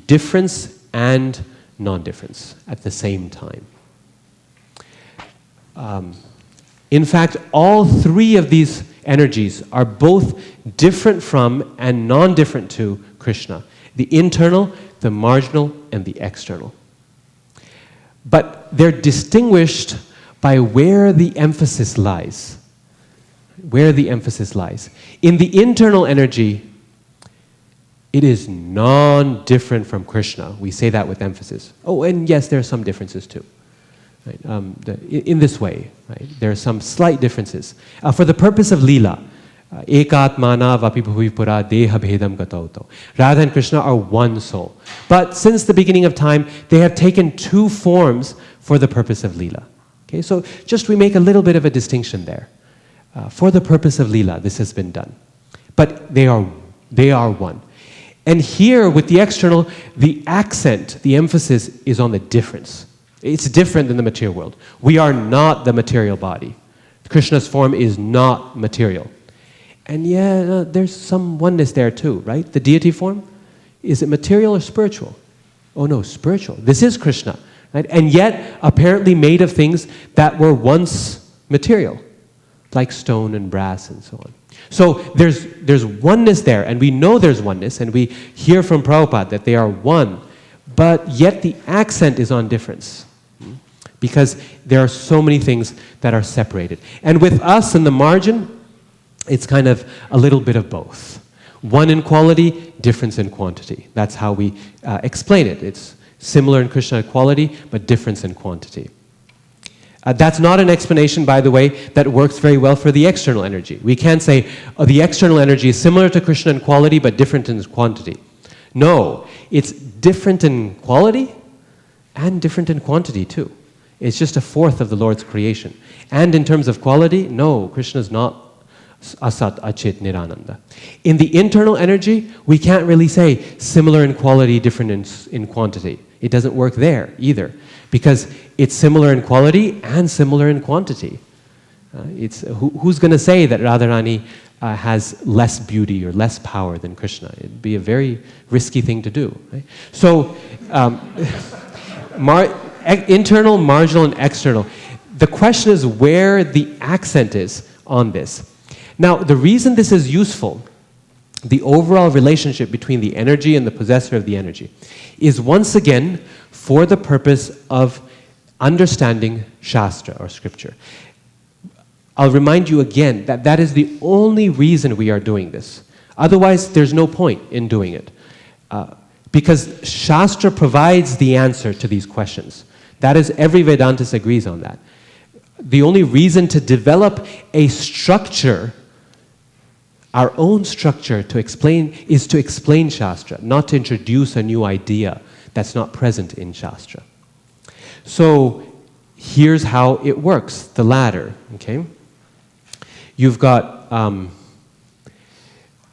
difference and non-difference at the same time. In fact, all three of these energies are both different from and non-different to Krishna. The internal, the marginal, and the external. But they're distinguished by where the emphasis lies. Where the emphasis lies. In the internal energy, it is non-different from Krishna. We say that with emphasis. Oh, and yes, there are some differences too. Right? In this way, right? There are some slight differences. For the purpose of Leela, ekatmana vapibhuvipura deha bhedam gatauto. Radha and Krishna are one soul. But since the beginning of time, they have taken two forms for the purpose of Leela. Okay, so just we make a little bit of a distinction there. For the purpose of Leela, this has been done. But they are one. And here, with the external, the accent, the emphasis is on the difference. It's different than the material world. We are not the material body. Krishna's form is not material. And there's some oneness there too, right? The deity form, is it material or spiritual? Oh no, spiritual. This is Krishna, right? And yet, apparently made of things that were once material, like stone and brass and so on. So there's oneness there, and we know there's oneness, and we hear from Prabhupada that they are one, but yet the accent is on difference. Because there are so many things that are separated. And with us in the margin, it's kind of a little bit of both. One in quality, difference in quantity. That's how we explain it. It's similar in Krishna quality, but difference in quantity. That's not an explanation, by the way, that works very well for the external energy. We can't say, the external energy is similar to Krishna in quality, but different in quantity. No, it's different in quality and different in quantity too. It's just a fourth of the Lord's creation. And in terms of quality, no, Krishna is not Asat, Achit, Nirananda. In the internal energy, we can't really say similar in quality, different in quantity. It doesn't work there either, because it's similar in quality and similar in quantity. Who's going to say that Radharani has less beauty or less power than Krishna? It'd be a very risky thing to do. Right? So, internal, marginal, and external. The question is where the accent is on this. Now, the reason this is useful, the overall relationship between the energy and the possessor of the energy, is once again for the purpose of understanding Shastra or scripture. I'll remind you again that that is the only reason we are doing this. Otherwise, there's no point in doing it. Because Shastra provides the answer to these questions. That is, every Vedantist agrees on that. the only reason to develop a structure, our own structure to explain, is to explain Shastra, not to introduce a new idea that's not present in Shastra. So here's how it works, the ladder, okay? You've got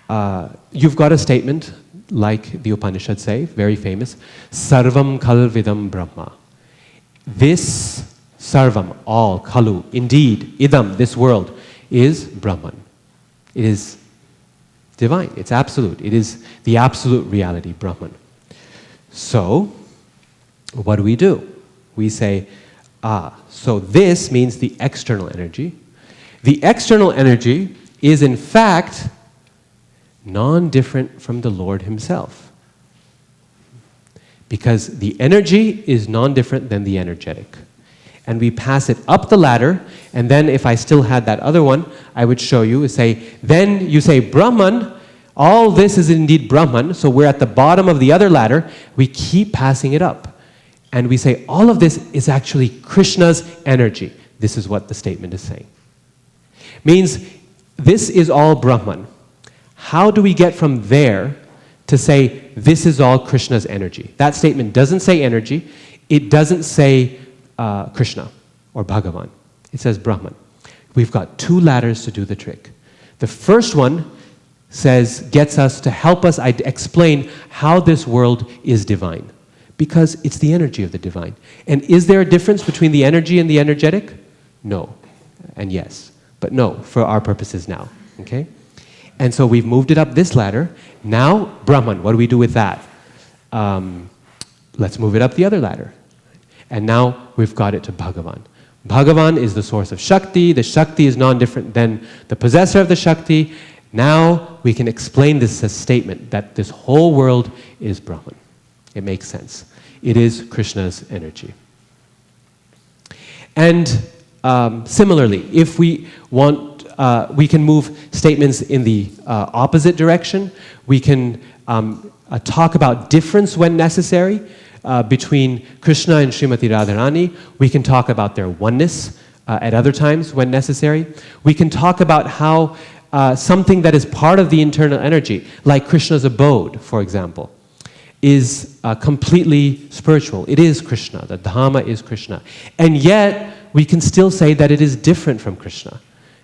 a statement like the Upanishads say, very famous, Sarvam Kalvidam Brahma. This Sarvam, all, Kalu, indeed, Idam, this world, is Brahman. It is divine, it's absolute. It is the absolute reality, Brahman. So, what do? We say, so this means the external energy. The external energy is in fact non-different from the Lord himself. Because the energy is non-different than the energetic. And we pass it up the ladder, and then if I still had that other one, I would show you, then you say Brahman, all this is indeed Brahman, so we're at the bottom of the other ladder, we keep passing it up. And we say all of this is actually Krishna's energy. This is what the statement is saying. Means this is all Brahman. How do we get from there to say this is all Krishna's energy? That statement doesn't say energy, it doesn't say Krishna or Bhagavan. It says Brahman. We've got two ladders to do the trick. The first one gets us to help us explain how this world is divine. Because it's the energy of the divine. And is there a difference between the energy and the energetic? No. And yes. But no, for our purposes now. Okay? And so we've moved it up this ladder. Now, Brahman, what do we do with that? Let's move it up the other ladder. And now we've got it to Bhagavan. Bhagavan is the source of Shakti. The Shakti is non-different than the possessor of the Shakti. Now we can explain this as a statement that this whole world is Brahman. It makes sense. It is Krishna's energy. And similarly, if we want, we can move statements in the opposite direction. We can talk about difference when necessary between Krishna and Srimati Radharani. We can talk about their oneness at other times when necessary. We can talk about how something that is part of the internal energy, like Krishna's abode, for example, is completely spiritual. It is Krishna. The Dhamma is Krishna. And yet, we can still say that it is different from Krishna,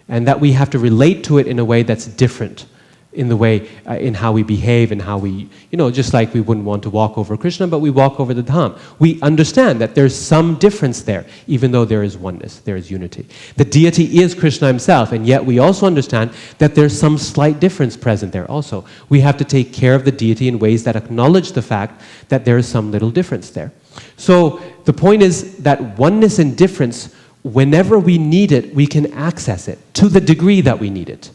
and that we have to relate to it in a way that's different in the way, in how we behave and how we, just like we wouldn't want to walk over Krishna, but we walk over the Dham. We understand that there's some difference there, even though there is oneness, there is unity. The deity is Krishna himself, and yet we also understand that there's some slight difference present there also. We have to take care of the deity in ways that acknowledge the fact that there is some little difference there. So the point is that oneness and difference, whenever we need it, we can access it to the degree that we need it.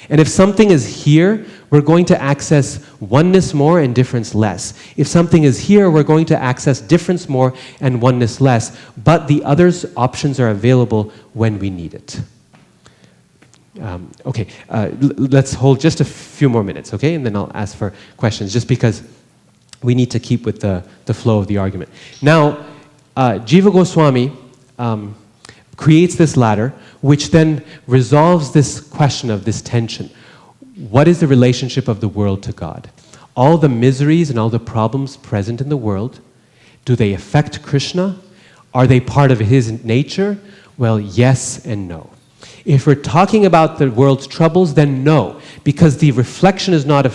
And if something is here, we're going to access oneness more and difference less. If something is here, we're going to access difference more and oneness less. But the other options are available when we need it. Let's hold just a few more minutes, okay? And then I'll ask for questions, just because we need to keep with the flow of the argument. Now, Jiva Goswami creates this ladder, which then resolves this question of this tension. What is the relationship of the world to God? All the miseries and all the problems present in the world, do they affect Krishna? Are they part of his nature? Well, yes and no. If we're talking about the world's troubles, then no, because the reflection does not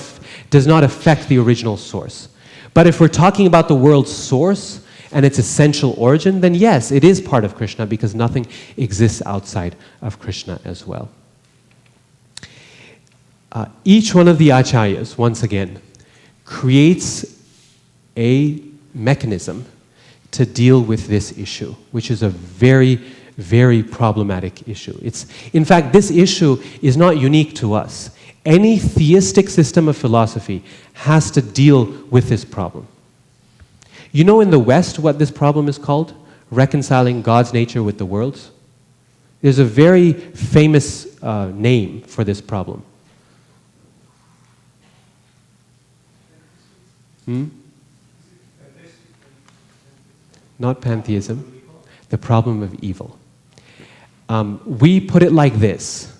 affect the original source. But if we're talking about the world's source and its essential origin, then yes, it is part of Krishna, because nothing exists outside of Krishna as well. Each one of the acharyas, once again, creates a mechanism to deal with this issue, which is a very, very problematic issue. In fact, this issue is not unique to us. Any theistic system of philosophy has to deal with this problem. You know in the West what this problem is called? Reconciling God's nature with the world's? There's a very famous name for this problem. Not pantheism. The problem of evil. We put it like this,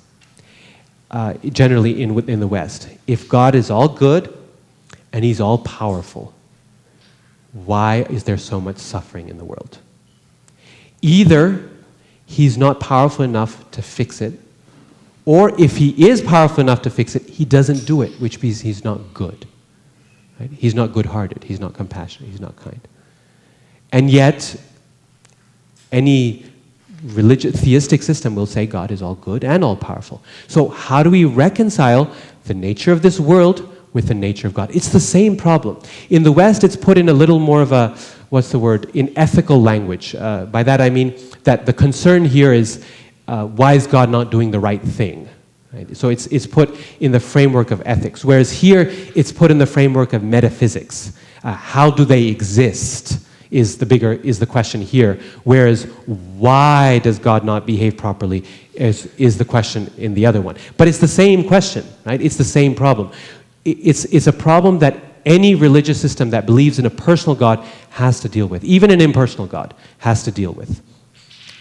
generally in the West. If God is all good and He's all powerful, why is there so much suffering in the world? Either He's not powerful enough to fix it, or if He is powerful enough to fix it, He doesn't do it, which means He's not good. Right? He's not good-hearted, He's not compassionate, He's not kind. And yet, any theistic system will say God is all good and all powerful. So how do we reconcile the nature of this world with the nature of God? It's the same problem. In the West, it's put in a little more of a, in ethical language. By that I mean that the concern here is, why is God not doing the right thing? Right? So it's put in the framework of ethics, whereas here it's put in the framework of metaphysics. How do they exist is the question here, whereas why does God not behave properly is the question in the other one. But it's the same question, right? It's the same problem. It's a problem that any religious system that believes in a personal God has to deal with. Even an impersonal God has to deal with.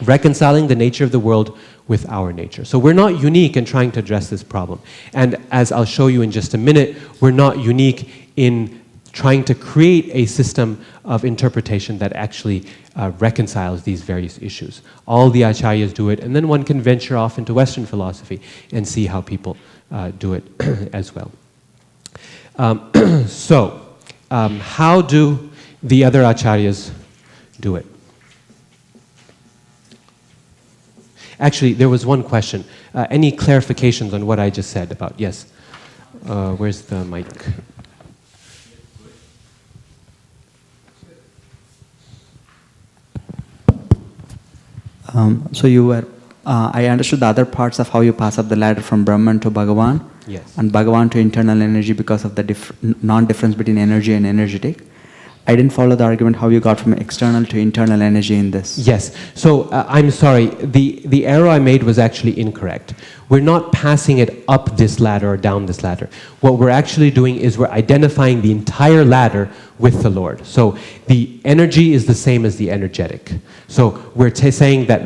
Reconciling the nature of the world with our nature. So we're not unique in trying to address this problem. And as I'll show you in just a minute, we're not unique in trying to create a system of interpretation that actually reconciles these various issues. All the acharyas do it, and then one can venture off into Western philosophy and see how people do it as well. How do the other acharyas do it? Actually, there was one question. Any clarifications on what I just said about, yes? Where's the mic? So you were, I understood the other parts of how you pass up the ladder from Brahman to Bhagavan. Yes. And Bhagavan to internal energy because of the non-difference between energy and energetic. I didn't follow the argument how you got from external to internal energy in this. Yes. So I'm sorry, the error I made was actually incorrect. We're not passing it up this ladder or down this ladder. What we're actually doing is we're identifying the entire ladder with the Lord. So the energy is the same as the energetic. So we're saying that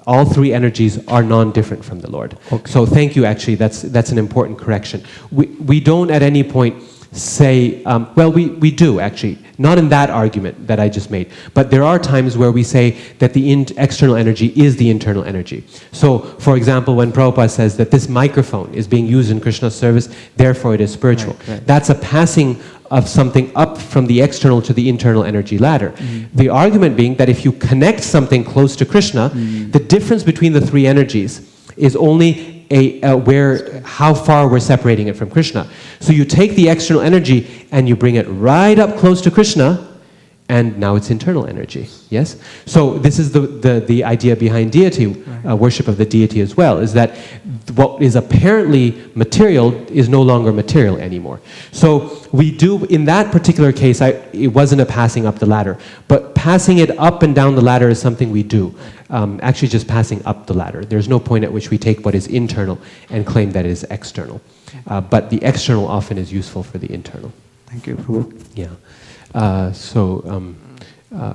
all three energies are non-different from the Lord. Okay. So thank you, actually, that's an important correction. We don't at any point say, we do actually, not in that argument that I just made, but there are times where we say that the external energy is the internal energy. So, for example, when Prabhupada says that this microphone is being used in Krishna's service, therefore it is spiritual. Right. That's a passing of something up from the external to the internal energy ladder. Mm-hmm. The argument being that if you connect something close to Krishna, the difference between the three energies is only how far we're separating it from Krishna. So you take the external energy and you bring it right up close to Krishna, and now it's internal energy. Yes? So this is the idea behind deity, worship of the deity as well, is that what is apparently material is no longer material anymore. So we do, in that particular case, it wasn't a passing up the ladder, but passing it up and down the ladder is something we do. Actually just passing up the ladder. There's no point at which we take what is internal and claim that it is external. But the external often is useful for the internal. Thank you, Prabhu. Yeah.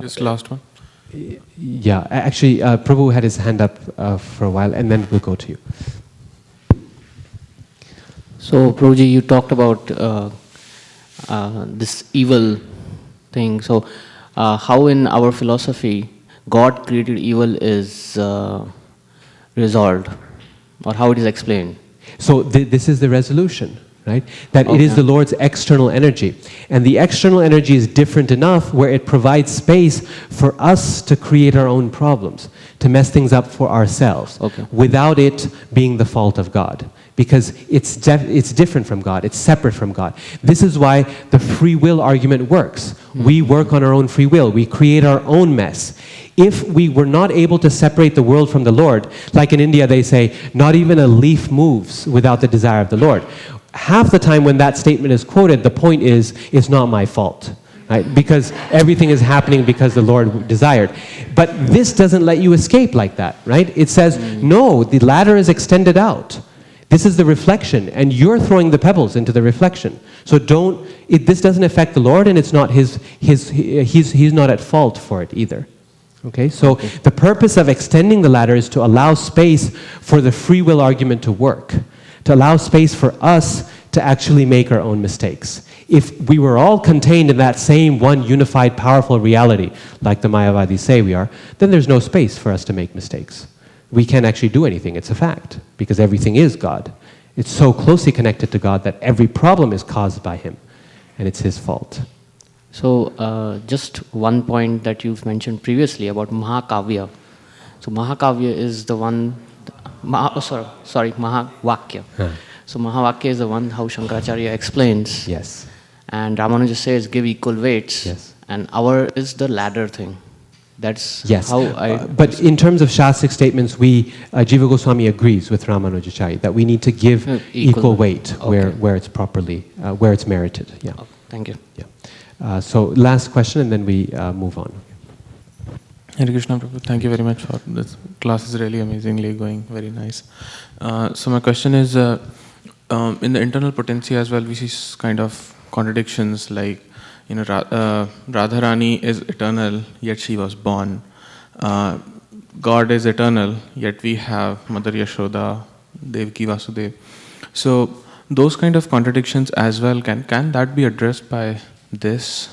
Just last one. Yeah, actually, Prabhu had his hand up for a while, and then we'll go to you. So, Prabhuji, you talked about this evil thing. So, how in our philosophy God created evil is resolved, or how it is explained? So this is the resolution, right? That it is the Lord's external energy. And the external energy is different enough where it provides space for us to create our own problems, to mess things up for ourselves, without it being the fault of God. Because it's different from God, it's separate from God. This is why the free will argument works. We work on our own free will, we create our own mess. If we were not able to separate the world from the Lord, like in India they say, not even a leaf moves without the desire of the Lord. Half the time when that statement is quoted, the point is, it's not my fault. Right? Because everything is happening because the Lord desired. But this doesn't let you escape like that, right? It says, no, the ladder is extended out. This is the reflection, and you're throwing the pebbles into the reflection. So this doesn't affect the Lord, and it's not he's not at fault for it either. Okay, so the purpose of extending the ladder is to allow space for the free will argument to work, to allow space for us to actually make our own mistakes. If we were all contained in that same one unified, powerful reality, like the Mayavadis say we are, then there's no space for us to make mistakes. We can't actually do anything, it's a fact, because everything is God. It's so closely connected to God that every problem is caused by Him, and it's His fault. So, just one point that you've mentioned previously about Mahakavya. So, Mahakavya is the one, Mahavakya. So, Mahavakya is the one how Shankaracharya explains. Yes. And Ramanuja says give equal weights. Yes. And our is the ladder thing. That's Yes. how I... but in terms of Shastric statements, Jiva Goswami agrees with Ramanujacharya that we need to give equal weight where it's properly, where it's merited. Yeah. Oh, thank you. Yeah. So last question, and then we move on. Hare Krishna Prabhu, thank you very much for this. Class is really amazingly going, very nice. So my question is, in the internal potency as well, we see kind of contradictions like, Radharani is eternal, yet she was born. God is eternal, yet we have Mother Yashoda, Devaki Vasudev. So those kind of contradictions as well, can that be addressed by this?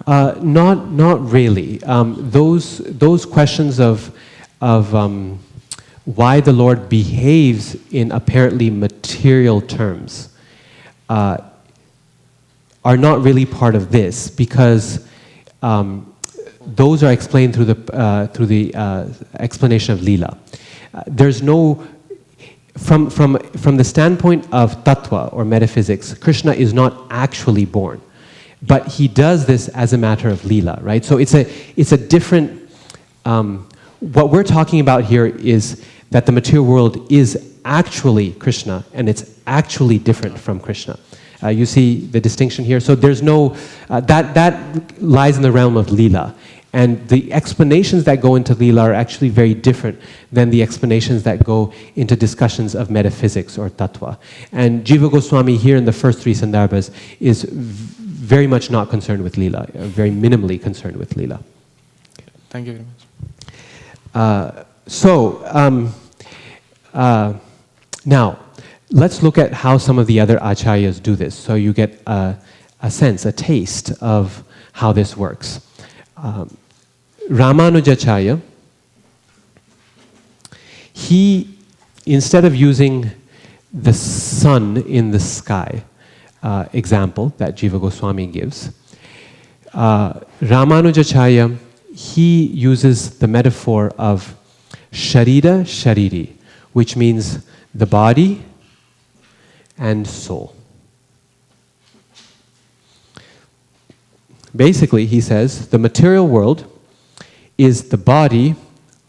Not really. Those questions of why the Lord behaves in apparently material terms are not really part of this, because those are explained through the explanation of Leela. There's no, from the standpoint of Tattva or metaphysics, Krishna is not actually born, but he does this as a matter of Leela, right? So it's a different. What we're talking about here is that the material world is actually Krishna, and it's actually different from Krishna. You see the distinction here? So there's no, that lies in the realm of Leela. And the explanations that go into Leela are actually very different than the explanations that go into discussions of metaphysics or Tattva. And Jiva Goswami here in the first three Sandarbhas is very much not concerned with Leela, very minimally concerned with Leela. Thank you very much. Now, let's look at how some of the other acharyas do this, so you get a sense, a taste of how this works. Ramanujacharya, he, instead of using the sun in the sky example that Jiva Goswami gives, Ramanujacharya, he uses the metaphor of sharira shariri, which means the body and soul. Basically, he says, the material world is the body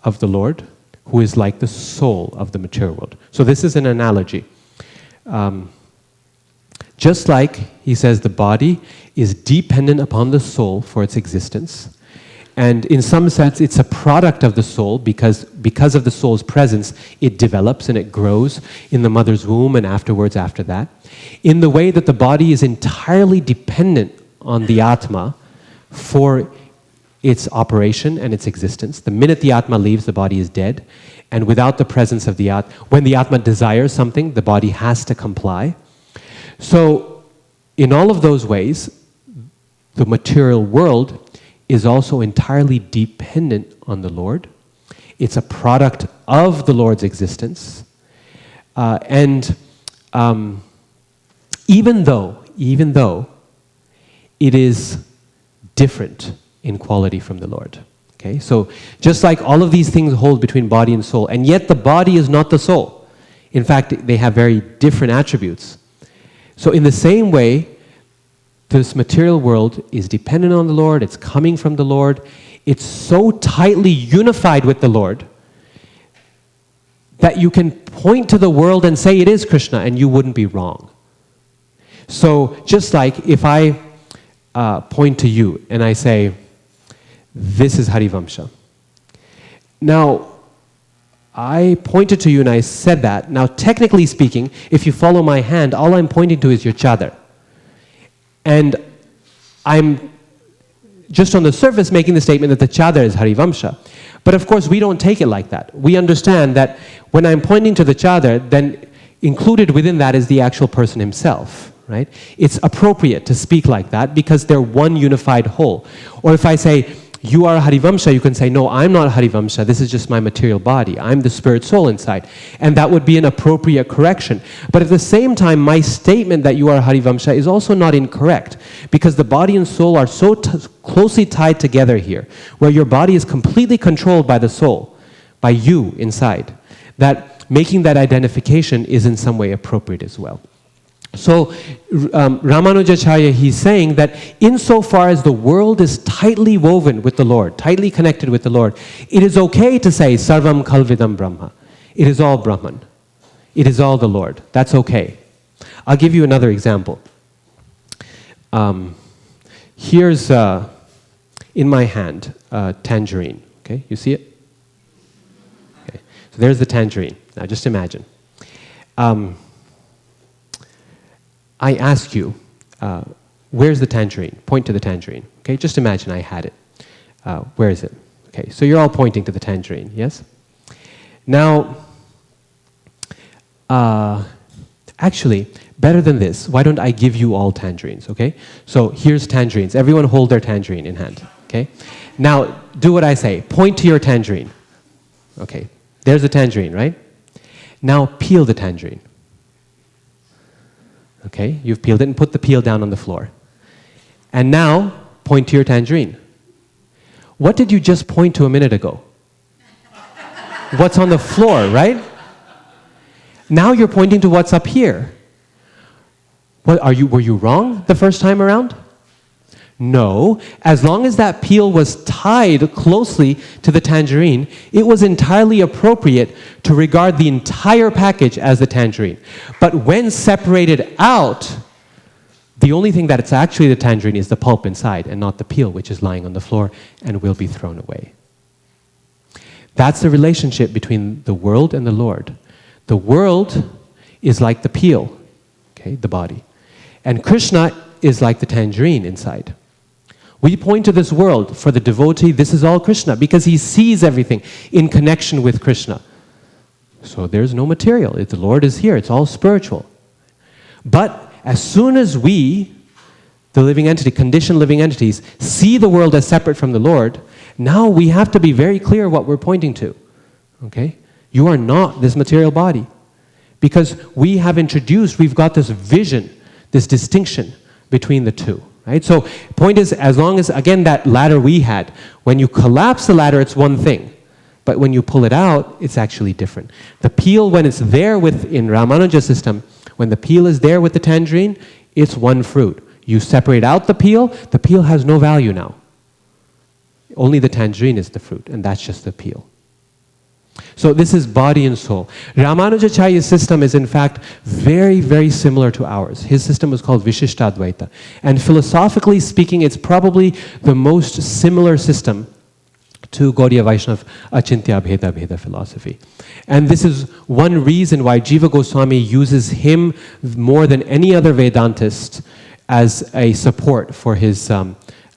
of the Lord, who is like the soul of the material world. So this is an analogy. Just like, he says, the body is dependent upon the soul for its existence, and in some sense, it's a product of the soul because of the soul's presence, it develops and it grows in the mother's womb and afterwards after that. In the way that the body is entirely dependent on the Atma for its operation and its existence. The minute the Atma leaves, the body is dead. And without the presence of the Atma, when the Atma desires something, the body has to comply. So, in all of those ways, the material world is also entirely dependent on the Lord. It's a product of the Lord's existence. Even though it is different in quality from the Lord. Okay? So just like all of these things hold between body and soul, and yet the body is not the soul. In fact, they have very different attributes. So in the same way, this material world is dependent on the Lord, it's coming from the Lord, it's so tightly unified with the Lord that you can point to the world and say it is Krishna and you wouldn't be wrong. So just like if I point to you and I say, this is Harivamsha. Now, I pointed to you and I said that. Now, technically speaking, if you follow my hand, all I'm pointing to is your chadar. And I'm just on the surface making the statement that the chadar is Harivamsha. But of course, we don't take it like that. We understand that when I'm pointing to the chadar, then included within that is the actual person himself, right? It's appropriate to speak like that because they're one unified whole. Or if I say, you are Harivamsha, you can say, no, I'm not Harivamsha, this is just my material body. I'm the spirit soul inside. And that would be an appropriate correction. But at the same time, my statement that you are Harivamsha is also not incorrect, because the body and soul are so closely tied together here, where your body is completely controlled by the soul, by you inside, that making that identification is in some way appropriate as well. So Ramanujacharya, he's saying that insofar as the world is tightly woven with the Lord, tightly connected with the Lord, it is okay to say Sarvam Kalvidam Brahma. It is all Brahman. It is all the Lord. That's okay. I'll give you another example. Here's in my hand a tangerine. Okay, you see it? Okay. So there's the tangerine. Now just imagine. I ask you, where's the tangerine? Point to the tangerine. Okay, just imagine I had it. Where is it? Okay, so you're all pointing to the tangerine, yes? Now, actually, better than this, why don't I give you all tangerines, okay? So here's tangerines. Everyone hold their tangerine in hand, okay? Now, do what I say. Point to your tangerine. Okay, there's the tangerine, right? Now peel the tangerine. Okay, you've peeled it and put the peel down on the floor. And now, point to your tangerine. What did you just point to a minute ago? What's on the floor, right? Now you're pointing to what's up here. Were you wrong the first time around? No, as long as that peel was tied closely to the tangerine, it was entirely appropriate to regard the entire package as the tangerine. But when separated out, the only thing that it's actually the tangerine is the pulp inside and not the peel, which is lying on the floor and will be thrown away. That's the relationship between the world and the Lord. The world is like the peel, okay, the body. And Krishna is like the tangerine inside. We point to this world. For the devotee, this is all Krishna, because he sees everything in connection with Krishna. So there's no material. The Lord is here. It's all spiritual. But as soon as we, the living entity, conditioned living entities, see the world as separate from the Lord, now we have to be very clear what we're pointing to. Okay? You are not this material body. Because we've got this vision, this distinction between the two. Right? So point is, as long as, again, that ladder we had, when you collapse the ladder, it's one thing. But when you pull it out, it's actually different. The peel, when it's there in Ramanuja's system, when the peel is there with the tangerine, it's one fruit. You separate out the peel has no value now. Only the tangerine is the fruit, and that's just the peel. So this is body and soul. Ramanujacharya's system is in fact very, very similar to ours. His system was called Vishishta Advaita. And philosophically speaking, it's probably the most similar system to Gaudiya Vaishnava Achintya Bheda philosophy. And this is one reason why Jiva Goswami uses him more than any other Vedantist as a support for his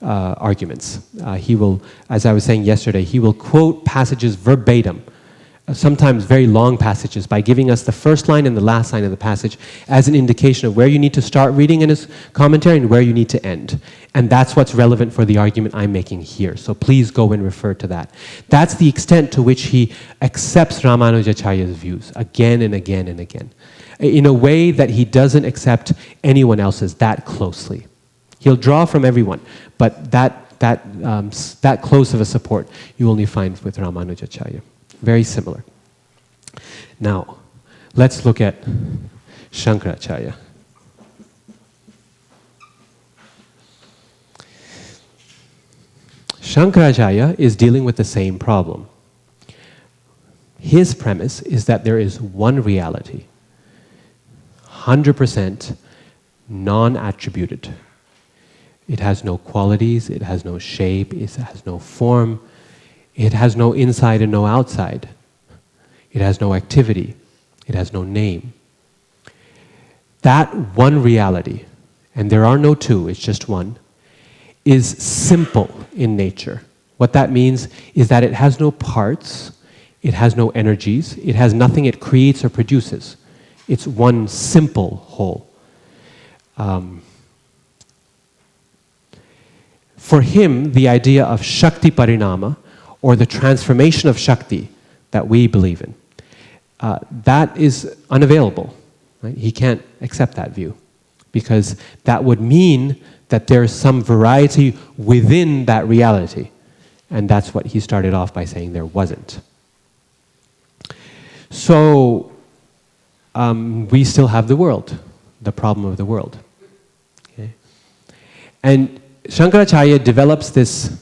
arguments. He will, as I was saying yesterday, he will quote passages verbatim, sometimes very long passages, by giving us the first line and the last line of the passage as an indication of where you need to start reading in his commentary and where you need to end. And that's what's relevant for the argument I'm making here. So please go and refer to that. That's the extent to which he accepts Ramanujacharya's views again and again and again, in a way that he doesn't accept anyone else's that closely. He'll draw from everyone, but that close of a support you only find with Ramanujacharya. Very similar. Now, let's look at Shankaracharya. Shankaracharya is dealing with the same problem. His premise is that there is one reality, 100% non-attributed. It has no qualities, it has no shape, it has no form, it has no inside and no outside. It has no activity, it has no name. That one reality, and there are no two, it's just one, is simple in nature. What that means is that it has no parts, it has no energies, it has nothing it creates or produces. It's one simple whole. For him, the idea of Shakti Parinama, or the transformation of Shakti that we believe in, that is unavailable. Right? He can't accept that view, because that would mean that there's some variety within that reality. And that's what he started off by saying there wasn't. So, we still have the world, the problem of the world. Okay? And Shankaracharya develops this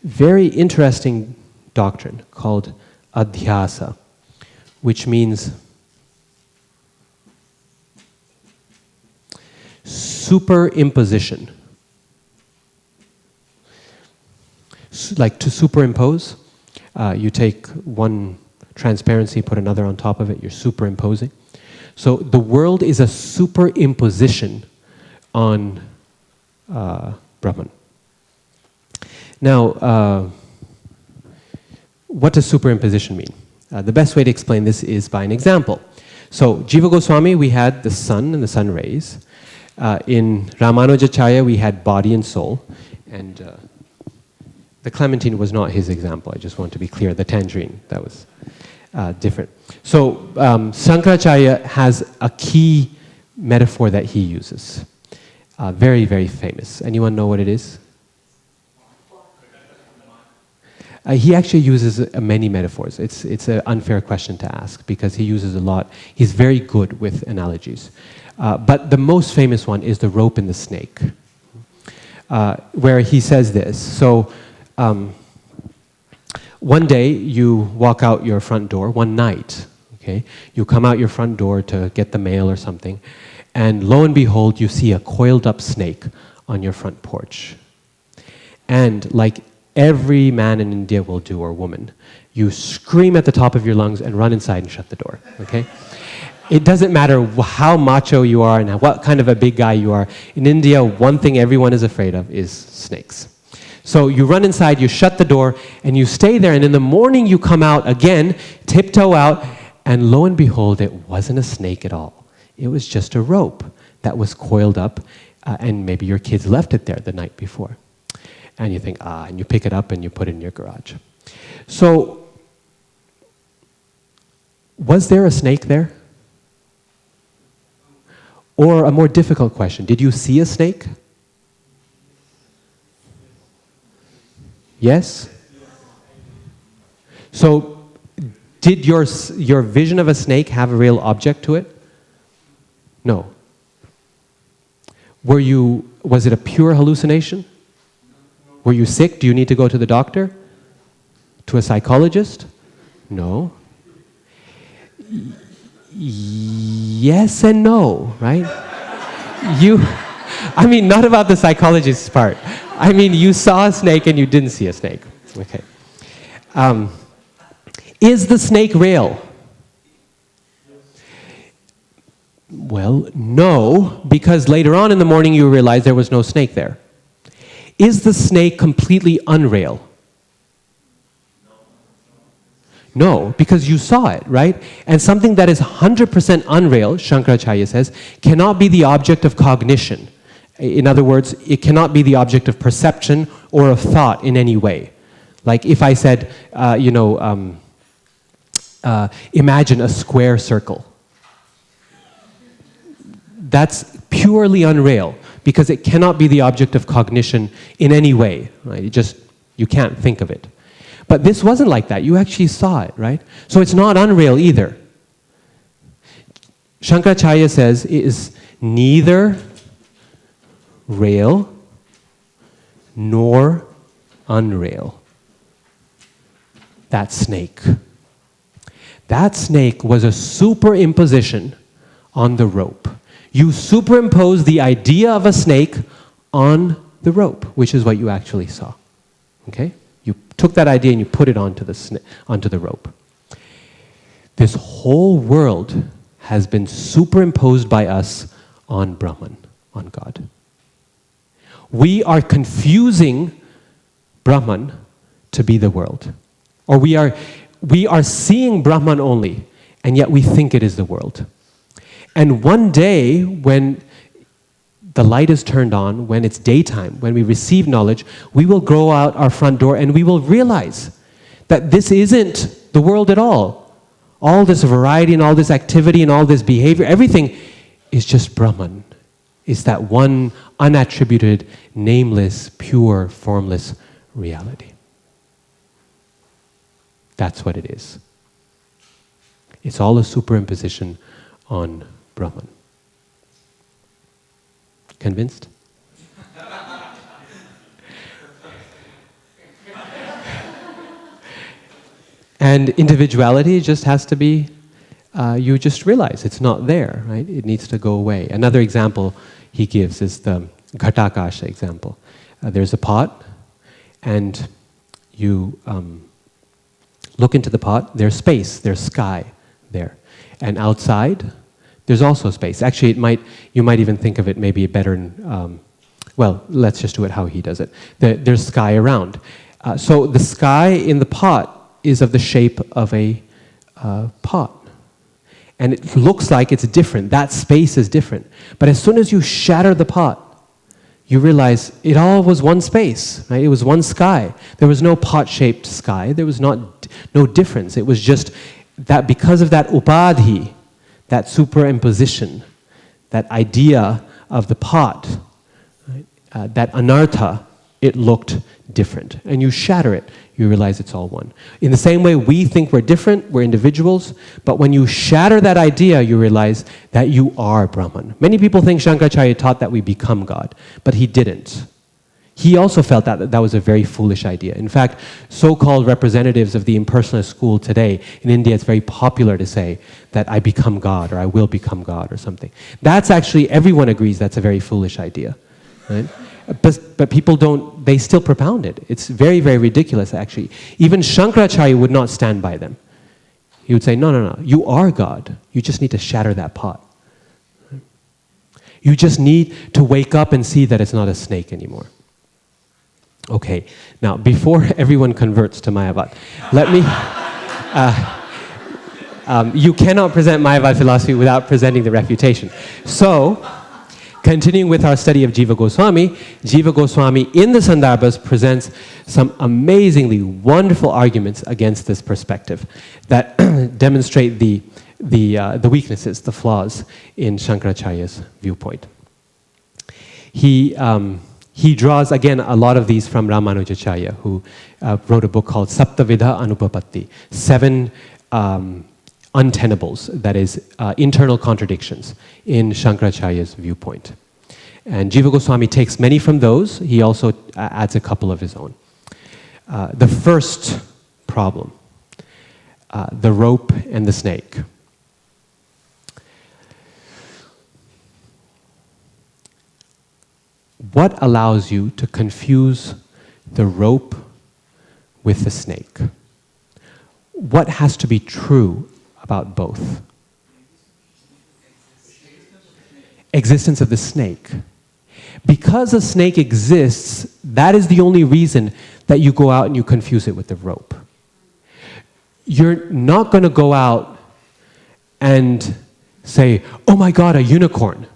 very interesting doctrine called adhyasa, which means superimposition. Like to superimpose, you take one transparency, put another on top of it, you're superimposing. So the world is a superimposition on Brahman. Now, what does superimposition mean? The best way to explain this is by an example. So, Jiva Goswami, we had the sun and the sun rays. In Ramanujacharya, we had body and soul. And the clementine was not his example, I just want to be clear. The tangerine, that was different. So, Shankaracharya has a key metaphor that he uses. Very, very famous. Anyone know what it is? He actually uses many metaphors. It's an unfair question to ask because he uses a lot. He's very good with analogies. But the most famous one is the rope and the snake, where he says this. So, one day you walk out your front door, one night, okay? You come out your front door to get the mail or something, and lo and behold, you see a coiled up snake on your front porch. And like every man in India will do, or woman, you scream at the top of your lungs and run inside and shut the door, okay? It doesn't matter how macho you are and what kind of a big guy you are. In India, one thing everyone is afraid of is snakes. So you run inside, you shut the door, and you stay there, and in the morning you come out again, tiptoe out, and lo and behold, it wasn't a snake at all. It was just a rope that was coiled up, and maybe your kids left it there the night before. And you think, and you pick it up and you put it in your garage. So, was there a snake there? Or a more difficult question, did you see a snake? Yes? So, did your vision of a snake have a real object to it? No. Was it a pure hallucination? Were you sick? Do you need to go to the doctor? To a psychologist? No. Yes and no, right? Not about the psychologist's part. I mean, you saw a snake and you didn't see a snake. Okay. Is the snake real? Well, no, because later on in the morning you realize there was no snake there. Is the snake completely unreal? No, because you saw it, right? And something that is 100% unreal, Shankaracharya says, cannot be the object of cognition. In other words, it cannot be the object of perception or of thought in any way. Like if I said, imagine a square circle. That's purely unreal because it cannot be the object of cognition in any way. Right? You can't think of it. But this wasn't like that. You actually saw it, right? So it's not unreal either. Shankaracharya says it is neither real nor unreal. That snake. That snake was a superimposition on the rope. You superimpose the idea of a snake on the rope, which is what you actually saw. Okay? You took that idea and you put it onto the rope. This whole world has been superimposed by us on Brahman, on God. We are confusing Brahman to be the world. Or we are seeing Brahman only, and yet we think it is the world. And one day, when the light is turned on, when it's daytime, when we receive knowledge, we will go out our front door and we will realize that this isn't the world at all. All this variety and all this activity and all this behavior, everything is just Brahman. It's that one unattributed, nameless, pure, formless reality. That's what it is. It's all a superimposition on Brahman. Convinced? And individuality just has to be, you just realize it's not there, right? It needs to go away. Another example he gives is the Ghatakasha example. There's a pot, and you look into the pot, there's space, there's sky there. And outside, there's also space. Actually, you might even think of it maybe better, well, let's just do it how he does it. There's sky around. So the sky in the pot is of the shape of a pot. And it looks like it's different. That space is different. But as soon as you shatter the pot, you realize it all was one space, right? It was one sky. There was no pot-shaped sky. There was no difference. It was just that because of that upadhi, that superimposition, that idea of the pot, right? That anartha, it looked different. And you shatter it, you realize it's all one. In the same way, we think we're different, we're individuals, but when you shatter that idea, you realize that you are Brahman. Many people think Shankaracharya taught that we become God, but he didn't. He also felt that that was a very foolish idea. In fact, so-called representatives of the impersonalist school today, in India, it's very popular to say that I become God, or I will become God, or something. That's actually, everyone agrees that's a very foolish idea, right? But people don't, they still propound it. It's very, very ridiculous, actually. Even Shankaracharya would not stand by them. He would say, no, you are God. You just need to shatter that pot. You just need to wake up and see that it's not a snake anymore. Okay, now before everyone converts to Mayavad, let me, you cannot present Mayavad philosophy without presenting the refutation. So, continuing with our study of Jiva Goswami in the Sandarbhas presents some amazingly wonderful arguments against this perspective that demonstrate the weaknesses, the flaws in Shankaracharya's viewpoint. He draws, again, a lot of these from Ramanujacharya, who wrote a book called Saptavidha Anupapatti, 7 untenables, that is, internal contradictions in Shankaracharya's viewpoint. And Jiva Goswami takes many from those. He also adds a couple of his own. The first problem, the rope and the snake. What allows you to confuse the rope with the snake? What has to be true about both? Existence of the snake. Because a snake exists, that is the only reason that you go out and you confuse it with the rope. You're not going to go out and say, oh my God, a unicorn.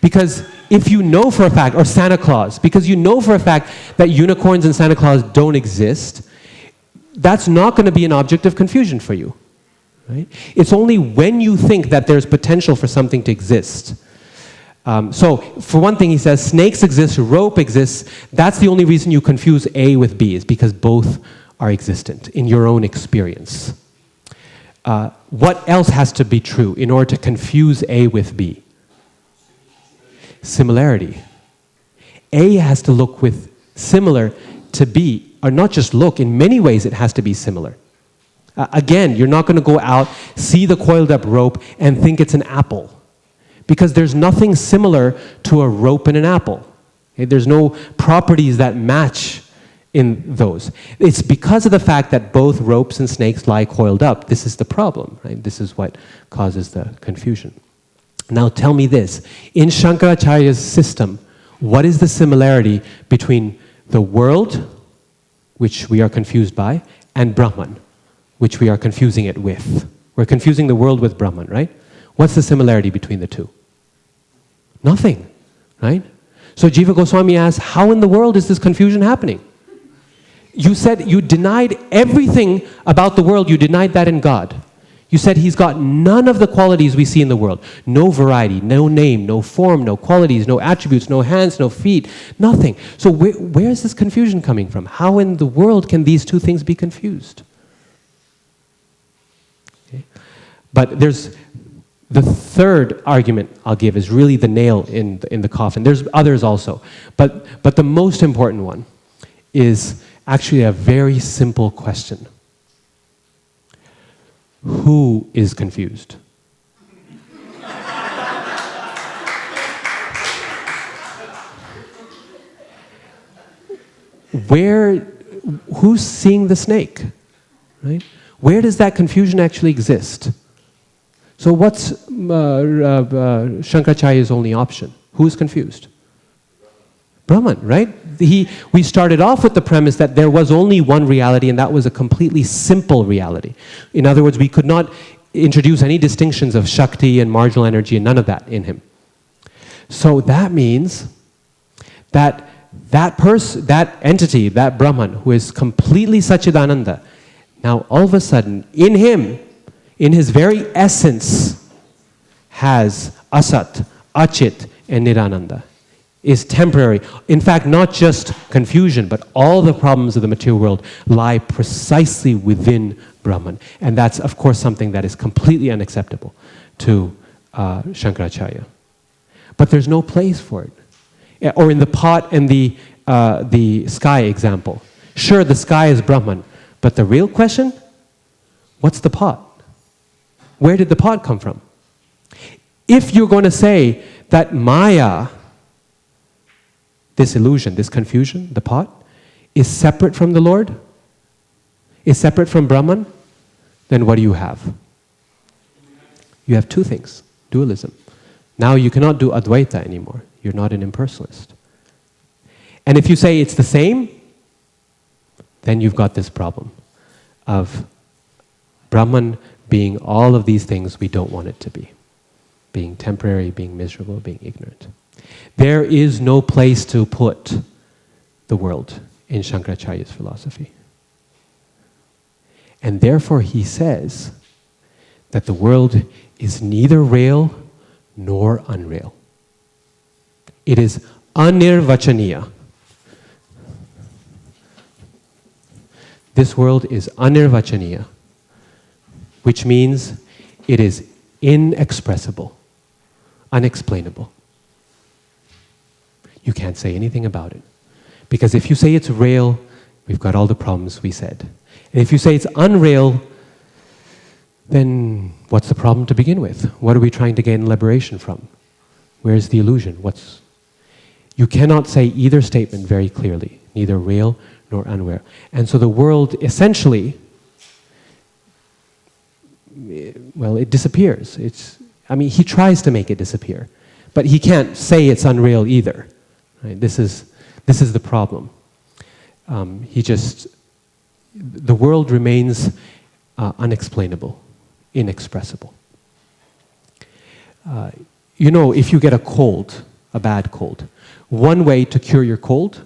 Because if you know for a fact, or Santa Claus, because you know for a fact that unicorns and Santa Claus don't exist, that's not going to be an object of confusion for you. Right? It's only when you think that there's potential for something to exist. So, for one thing, he says, snakes exist, rope exists. That's the only reason you confuse A with B, is because both are existent in your own experience. What else has to be true in order to confuse A with B? Similarity. A has to look with similar to B, or not just look, in many ways it has to be similar. Again, you're not going to go out, see the coiled up rope, and think it's an apple. Because there's nothing similar to a rope and an apple. Okay? There's no properties that match in those. It's because of the fact that both ropes and snakes lie coiled up. This is the problem. Right? This is what causes the confusion. Now tell me this. In Shankaracharya's system, What is the similarity between the world, which we are confused by, and Brahman, which we are confusing it with? We're confusing the world with Brahman, right? What's the similarity between the two? Nothing, right? So Jiva Goswami asks, how in the world is this confusion happening? You said you denied everything about the world, you denied that in God. You said he's got none of the qualities we see in the world. No variety, no name, no form, no qualities, no attributes, no hands, no feet, nothing. So where is this confusion coming from? How in the world can these two things be confused? Okay. But there's the third argument I'll give is really the nail in the coffin. There's others also. But the most important one is actually a very simple question. Who is confused? Who's seeing the snake? Right? Where does that confusion actually exist? So what's Shankaracharya's only option? Who's confused? Brahman, right? We started off with the premise that there was only one reality, and that was a completely simple reality. In other words, we could not introduce any distinctions of Shakti and marginal energy and none of that in him. So that means that that entity, that Brahman, who is completely Satchidananda, now all of a sudden, in him, in his very essence, has Asat, Achit, and Nirananda. Is temporary. In fact, not just confusion, but all the problems of the material world lie precisely within Brahman. And that's, of course, something that is completely unacceptable to Shankaracharya. But there's no place for it. Or in the pot and the sky example. Sure, the sky is Brahman, but the real question, what's the pot? Where did the pot come from? If you're going to say that Maya, this illusion, this confusion, the pot, is separate from the Lord, is separate from Brahman, then what do you have? You have two things, dualism. Now you cannot do Advaita anymore. You're not an impersonalist. And if you say it's the same, then you've got this problem of Brahman being all of these things we don't want it to be. Being temporary, being miserable, being ignorant. There is no place to put the world in Shankaracharya's philosophy. And therefore he says that the world is neither real nor unreal. It is anirvachaniya. This world is anirvachaniya, which means it is inexpressible, unexplainable. You can't say anything about it. Because if you say it's real, we've got all the problems we said. And if you say it's unreal, then what's the problem to begin with? What are we trying to gain liberation from? Where's the illusion? You cannot say either statement very clearly, neither real nor unreal. And so the world essentially, well, it disappears. He tries to make it disappear, but he can't say it's unreal either. Right? This is the problem. The world remains unexplainable, inexpressible. If you get a cold, a bad cold, one way to cure your cold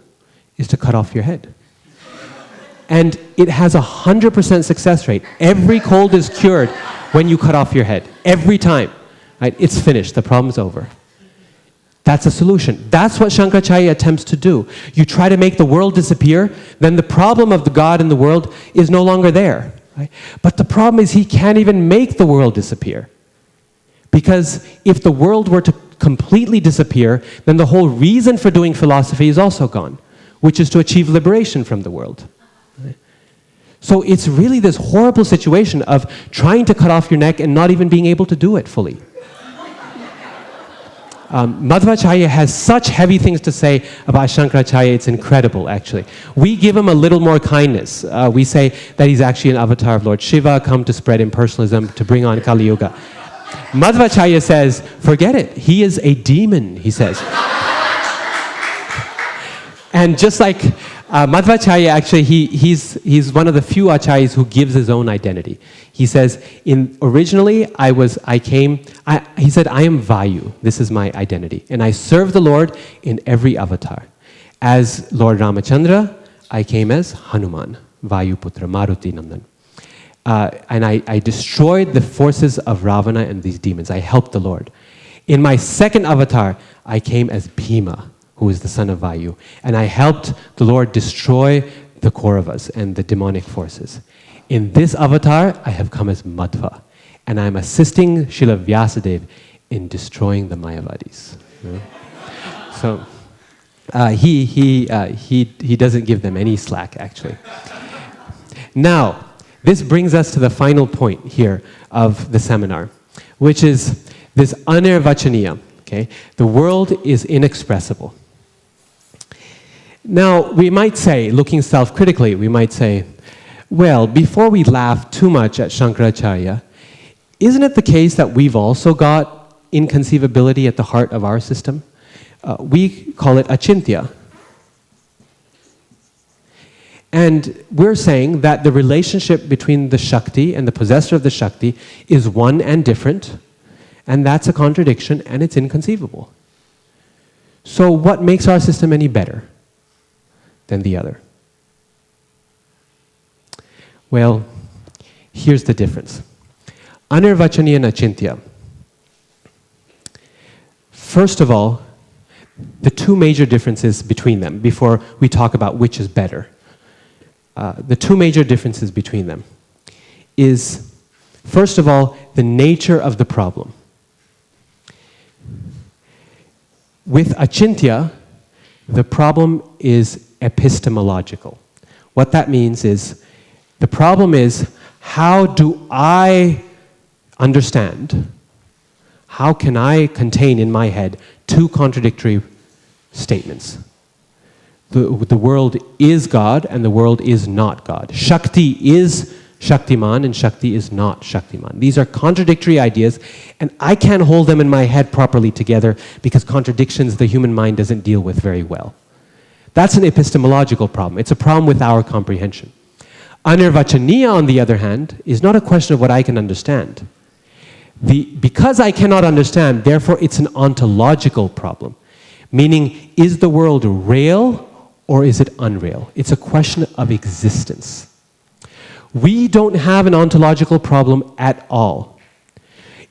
is to cut off your head. And it has 100% success rate. Every cold is cured when you cut off your head. Every time. Right? It's finished. The problem's over. That's a solution. That's what Shankaracharya attempts to do. You try to make the world disappear, then the problem of the God in the world is no longer there. Right? But the problem is he can't even make the world disappear. Because if the world were to completely disappear, then the whole reason for doing philosophy is also gone, which is to achieve liberation from the world. Right? So it's really this horrible situation of trying to cut off your neck and not even being able to do it fully. Madhvacharya has such heavy things to say about Shankaracharya, it's incredible actually. We give him a little more kindness. We say that he's actually an avatar of Lord Shiva, come to spread impersonalism, to bring on Kali Yuga. Madhvacharya says, forget it, he is a demon, he says. And just like Madhvacharya, actually, he's one of the few acharyas who gives his own identity. He says, originally he said, I am Vayu, this is my identity. And I serve the Lord in every avatar. As Lord Ramachandra, I came as Hanuman, Vayu Putra, Maruti Nandan. And I destroyed the forces of Ravana and these demons. I helped the Lord. In my second avatar, I came as Bhima, who is the son of Vayu. And I helped the Lord destroy the Kauravas and the demonic forces. In this avatar, I have come as Madhva. And I'm assisting Srila Vyasadeva in destroying the Mayavadis. So he doesn't give them any slack, actually. Now, this brings us to the final point here of the seminar, which is this anirvachaniya. Okay? The world is inexpressible. Now, we might say, looking self-critically, we might say, well, before we laugh too much at Shankaracharya, isn't it the case that we've also got inconceivability at the heart of our system? We call it Achintya. And we're saying that the relationship between the Shakti and the possessor of the Shakti is one and different, and that's a contradiction, and it's inconceivable. So what makes our system any better than the other? Well, here's the difference. Anirvachaniya and Achintya. First of all, the two major differences between them, before we talk about which is better. The two major differences between them is, first of all, the nature of the problem. With Achintya, the problem is epistemological. What that means is, the problem is, how do I understand, how can I contain in my head two contradictory statements? The world is God and the world is not God. Shakti is Shaktiman and Shakti is not Shaktiman. These are contradictory ideas, and I can't hold them in my head properly together because contradictions the human mind doesn't deal with very well. That's an epistemological problem. It's a problem with our comprehension. Anirvachaniya, on the other hand, is not a question of what I can understand. Because I cannot understand, therefore it's an ontological problem. Meaning, is the world real or is it unreal? It's a question of existence. We don't have an ontological problem at all.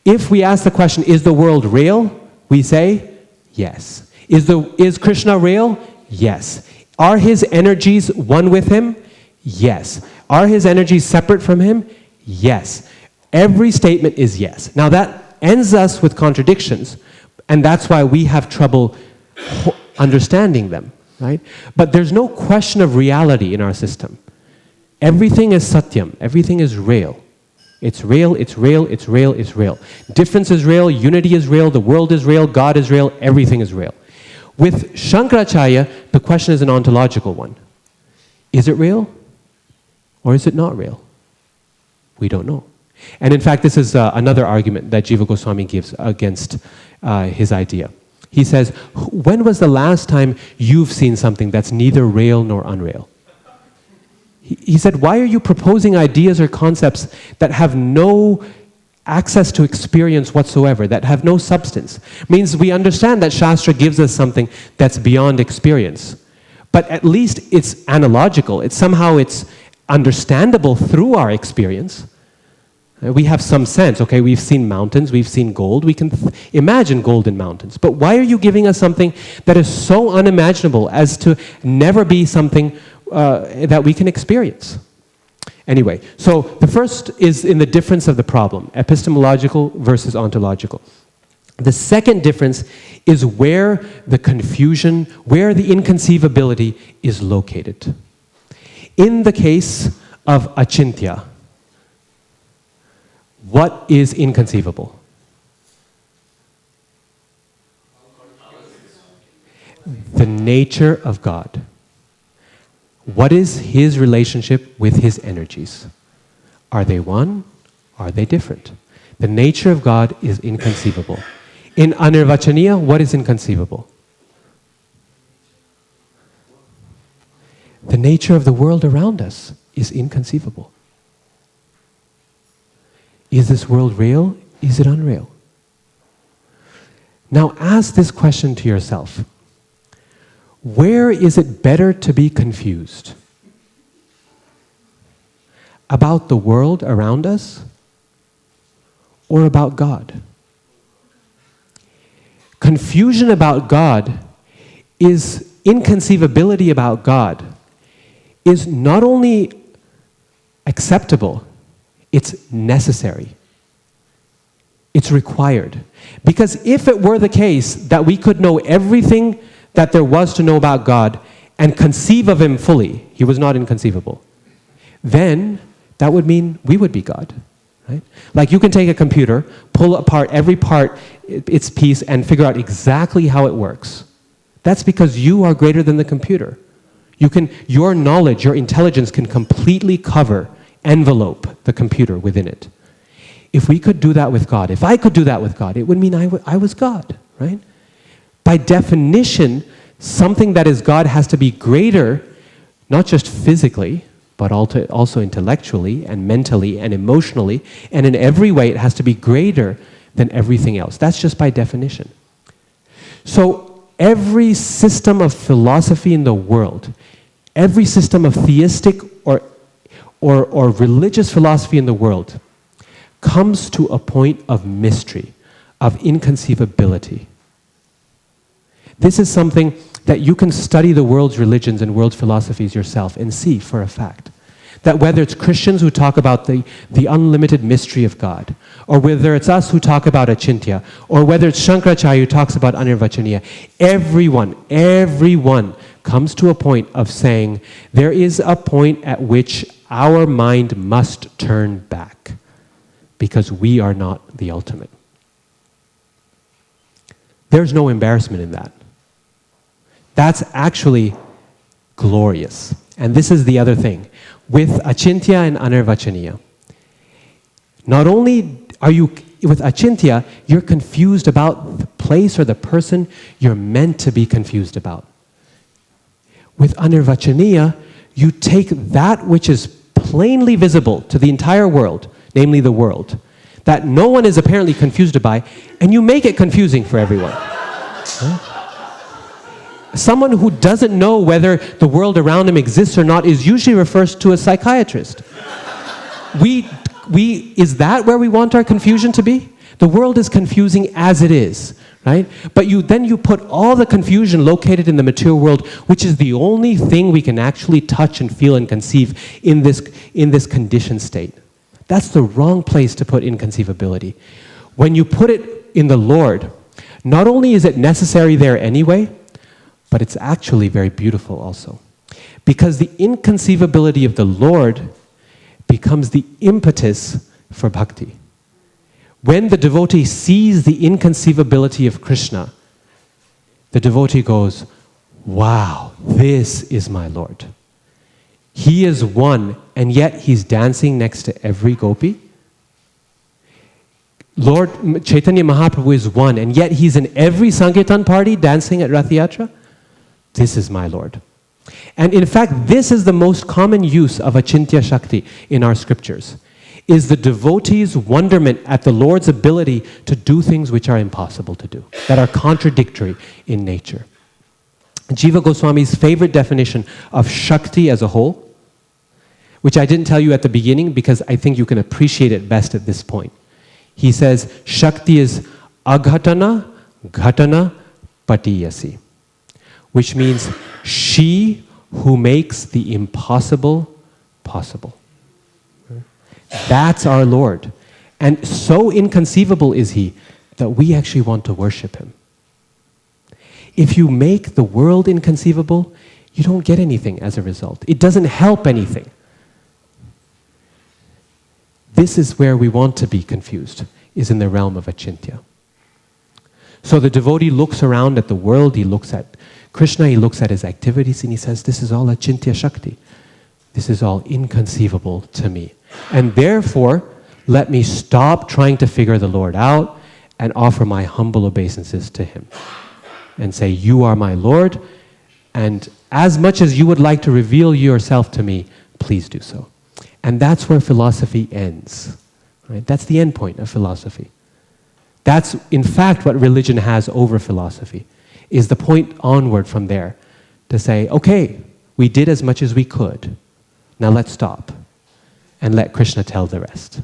If we ask the question, is the world real? We say, yes. Is Krishna real? Yes. Are his energies one with him? Yes. Are his energies separate from him? Yes. Every statement is yes. Now that ends us with contradictions, and that's why we have trouble understanding them, right? But there's no question of reality in our system. Everything is satyam, everything is real. It's real, it's real, it's real, it's real. Difference is real, unity is real, the world is real, God is real, everything is real. With Shankaracharya, the question is an ontological one. Is it real or is it not real? We don't know. And in fact, this is another argument that Jiva Goswami gives against his idea. He says, when was the last time you've seen something that's neither real nor unreal? He said, why are you proposing ideas or concepts that have no access to experience whatsoever, that have no substance? Means we understand that Shastra gives us something that's beyond experience, but at least it's analogical. It's understandable through our experience. We have some sense, okay, we've seen mountains, we've seen gold, we can imagine golden mountains. But why are you giving us something that is so unimaginable as to never be something that we can experience? Anyway, so the first is in the difference of the problem, epistemological versus ontological. The second difference is where the confusion, where the inconceivability is located. In the case of Achintya, what is inconceivable? The nature of God. What is his relationship with his energies? Are they one? Are they different? The nature of God is inconceivable. In Anirvachaniya, what is inconceivable? The nature of the world around us is inconceivable. Is this world real? Is it unreal? Now ask this question to yourself. Where is it better to be confused? About the world around us or about God? Confusion about God is inconceivability about God is not only acceptable, it's necessary. It's required. Because if it were the case that we could know everything that there was to know about God and conceive of Him fully, He was not inconceivable, then that would mean we would be God. Right? Like you can take a computer, pull apart every part, its piece, and figure out exactly how it works. That's because you are greater than the computer. Your knowledge, your intelligence can completely cover, envelope the computer within it. If we could do that with God, if I could do that with God, it would mean I was God, right? By definition, something that is God has to be greater, not just physically, but also intellectually and mentally and emotionally, and in every way it has to be greater than everything else. That's just by definition. So every system of philosophy in the world, every system of theistic or religious philosophy in the world comes to a point of mystery, of inconceivability. This is something that you can study the world's religions and world's philosophies yourself and see for a fact. That whether it's Christians who talk about the unlimited mystery of God, or whether it's us who talk about Achintya, or whether it's Shankaracharya who talks about Anirvachaniya, everyone comes to a point of saying there is a point at which our mind must turn back because we are not the ultimate. There's no embarrassment in that. That's actually glorious. And this is the other thing. With Achintya and Anirvachaniya, not only are you, with Achintya, you're confused about the place or the person you're meant to be confused about. With Anirvachaniya, you take that which is plainly visible to the entire world, namely the world, that no one is apparently confused by, and you make it confusing for everyone. Huh? Someone who doesn't know whether the world around him exists or not is usually refers to a psychiatrist. Is that where we want our confusion to be? The world is confusing as it is, right? But then you put all the confusion located in the material world, which is the only thing we can actually touch and feel and conceive in this conditioned state. That's the wrong place to put inconceivability. When you put it in the Lord, not only is it necessary there anyway, but it's actually very beautiful also. Because the inconceivability of the Lord becomes the impetus for bhakti. When the devotee sees the inconceivability of Krishna, the devotee goes, wow, this is my Lord. He is one, and yet he's dancing next to every gopi. Lord Chaitanya Mahaprabhu is one, and yet he's in every Sankirtan party dancing at Rath Yatra. This is my Lord. And in fact, this is the most common use of Achintya Shakti in our scriptures, is the devotee's wonderment at the Lord's ability to do things which are impossible to do, that are contradictory in nature. Jiva Goswami's favorite definition of Shakti as a whole, which I didn't tell you at the beginning because I think you can appreciate it best at this point. He says, Shakti is aghatana, ghatana, patiyasi, which means she who makes the impossible possible. That's our Lord. And so inconceivable is He that we actually want to worship Him. If you make the world inconceivable, you don't get anything as a result. It doesn't help anything. This is where we want to be confused, is in the realm of Achintya. So the devotee looks around at the world, he looks at Krishna, he looks at his activities, and he says, this is all Achintya Shakti. This is all inconceivable to me. And therefore, let me stop trying to figure the Lord out and offer my humble obeisances to Him. And say, you are my Lord, And as much as you would like to reveal yourself to me, please do so. And that's where philosophy ends. Right? That's the end point of philosophy. That's, in fact, what religion has over philosophy, is the point onward from there, to say, okay, we did as much as we could. Now let's stop and let Krishna tell the rest.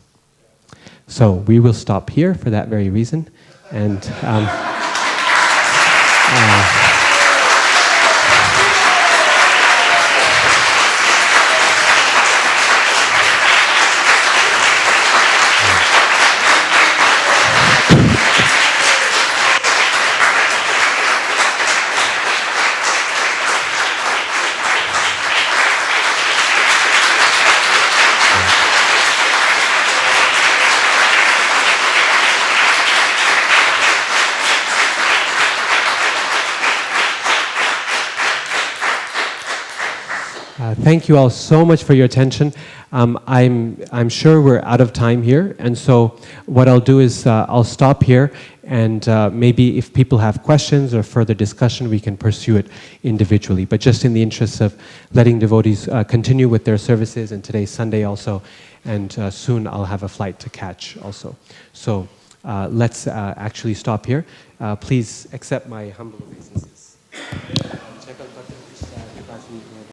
So we will stop here for that very reason. And thank you all so much for your attention. I'm sure we're out of time here, and so what I'll do is I'll stop here, and maybe if people have questions or further discussion, we can pursue it individually. But just in the interest of letting devotees continue with their services, and today's Sunday also, and soon I'll have a flight to catch also. So let's actually stop here. Please accept my humble obeisances.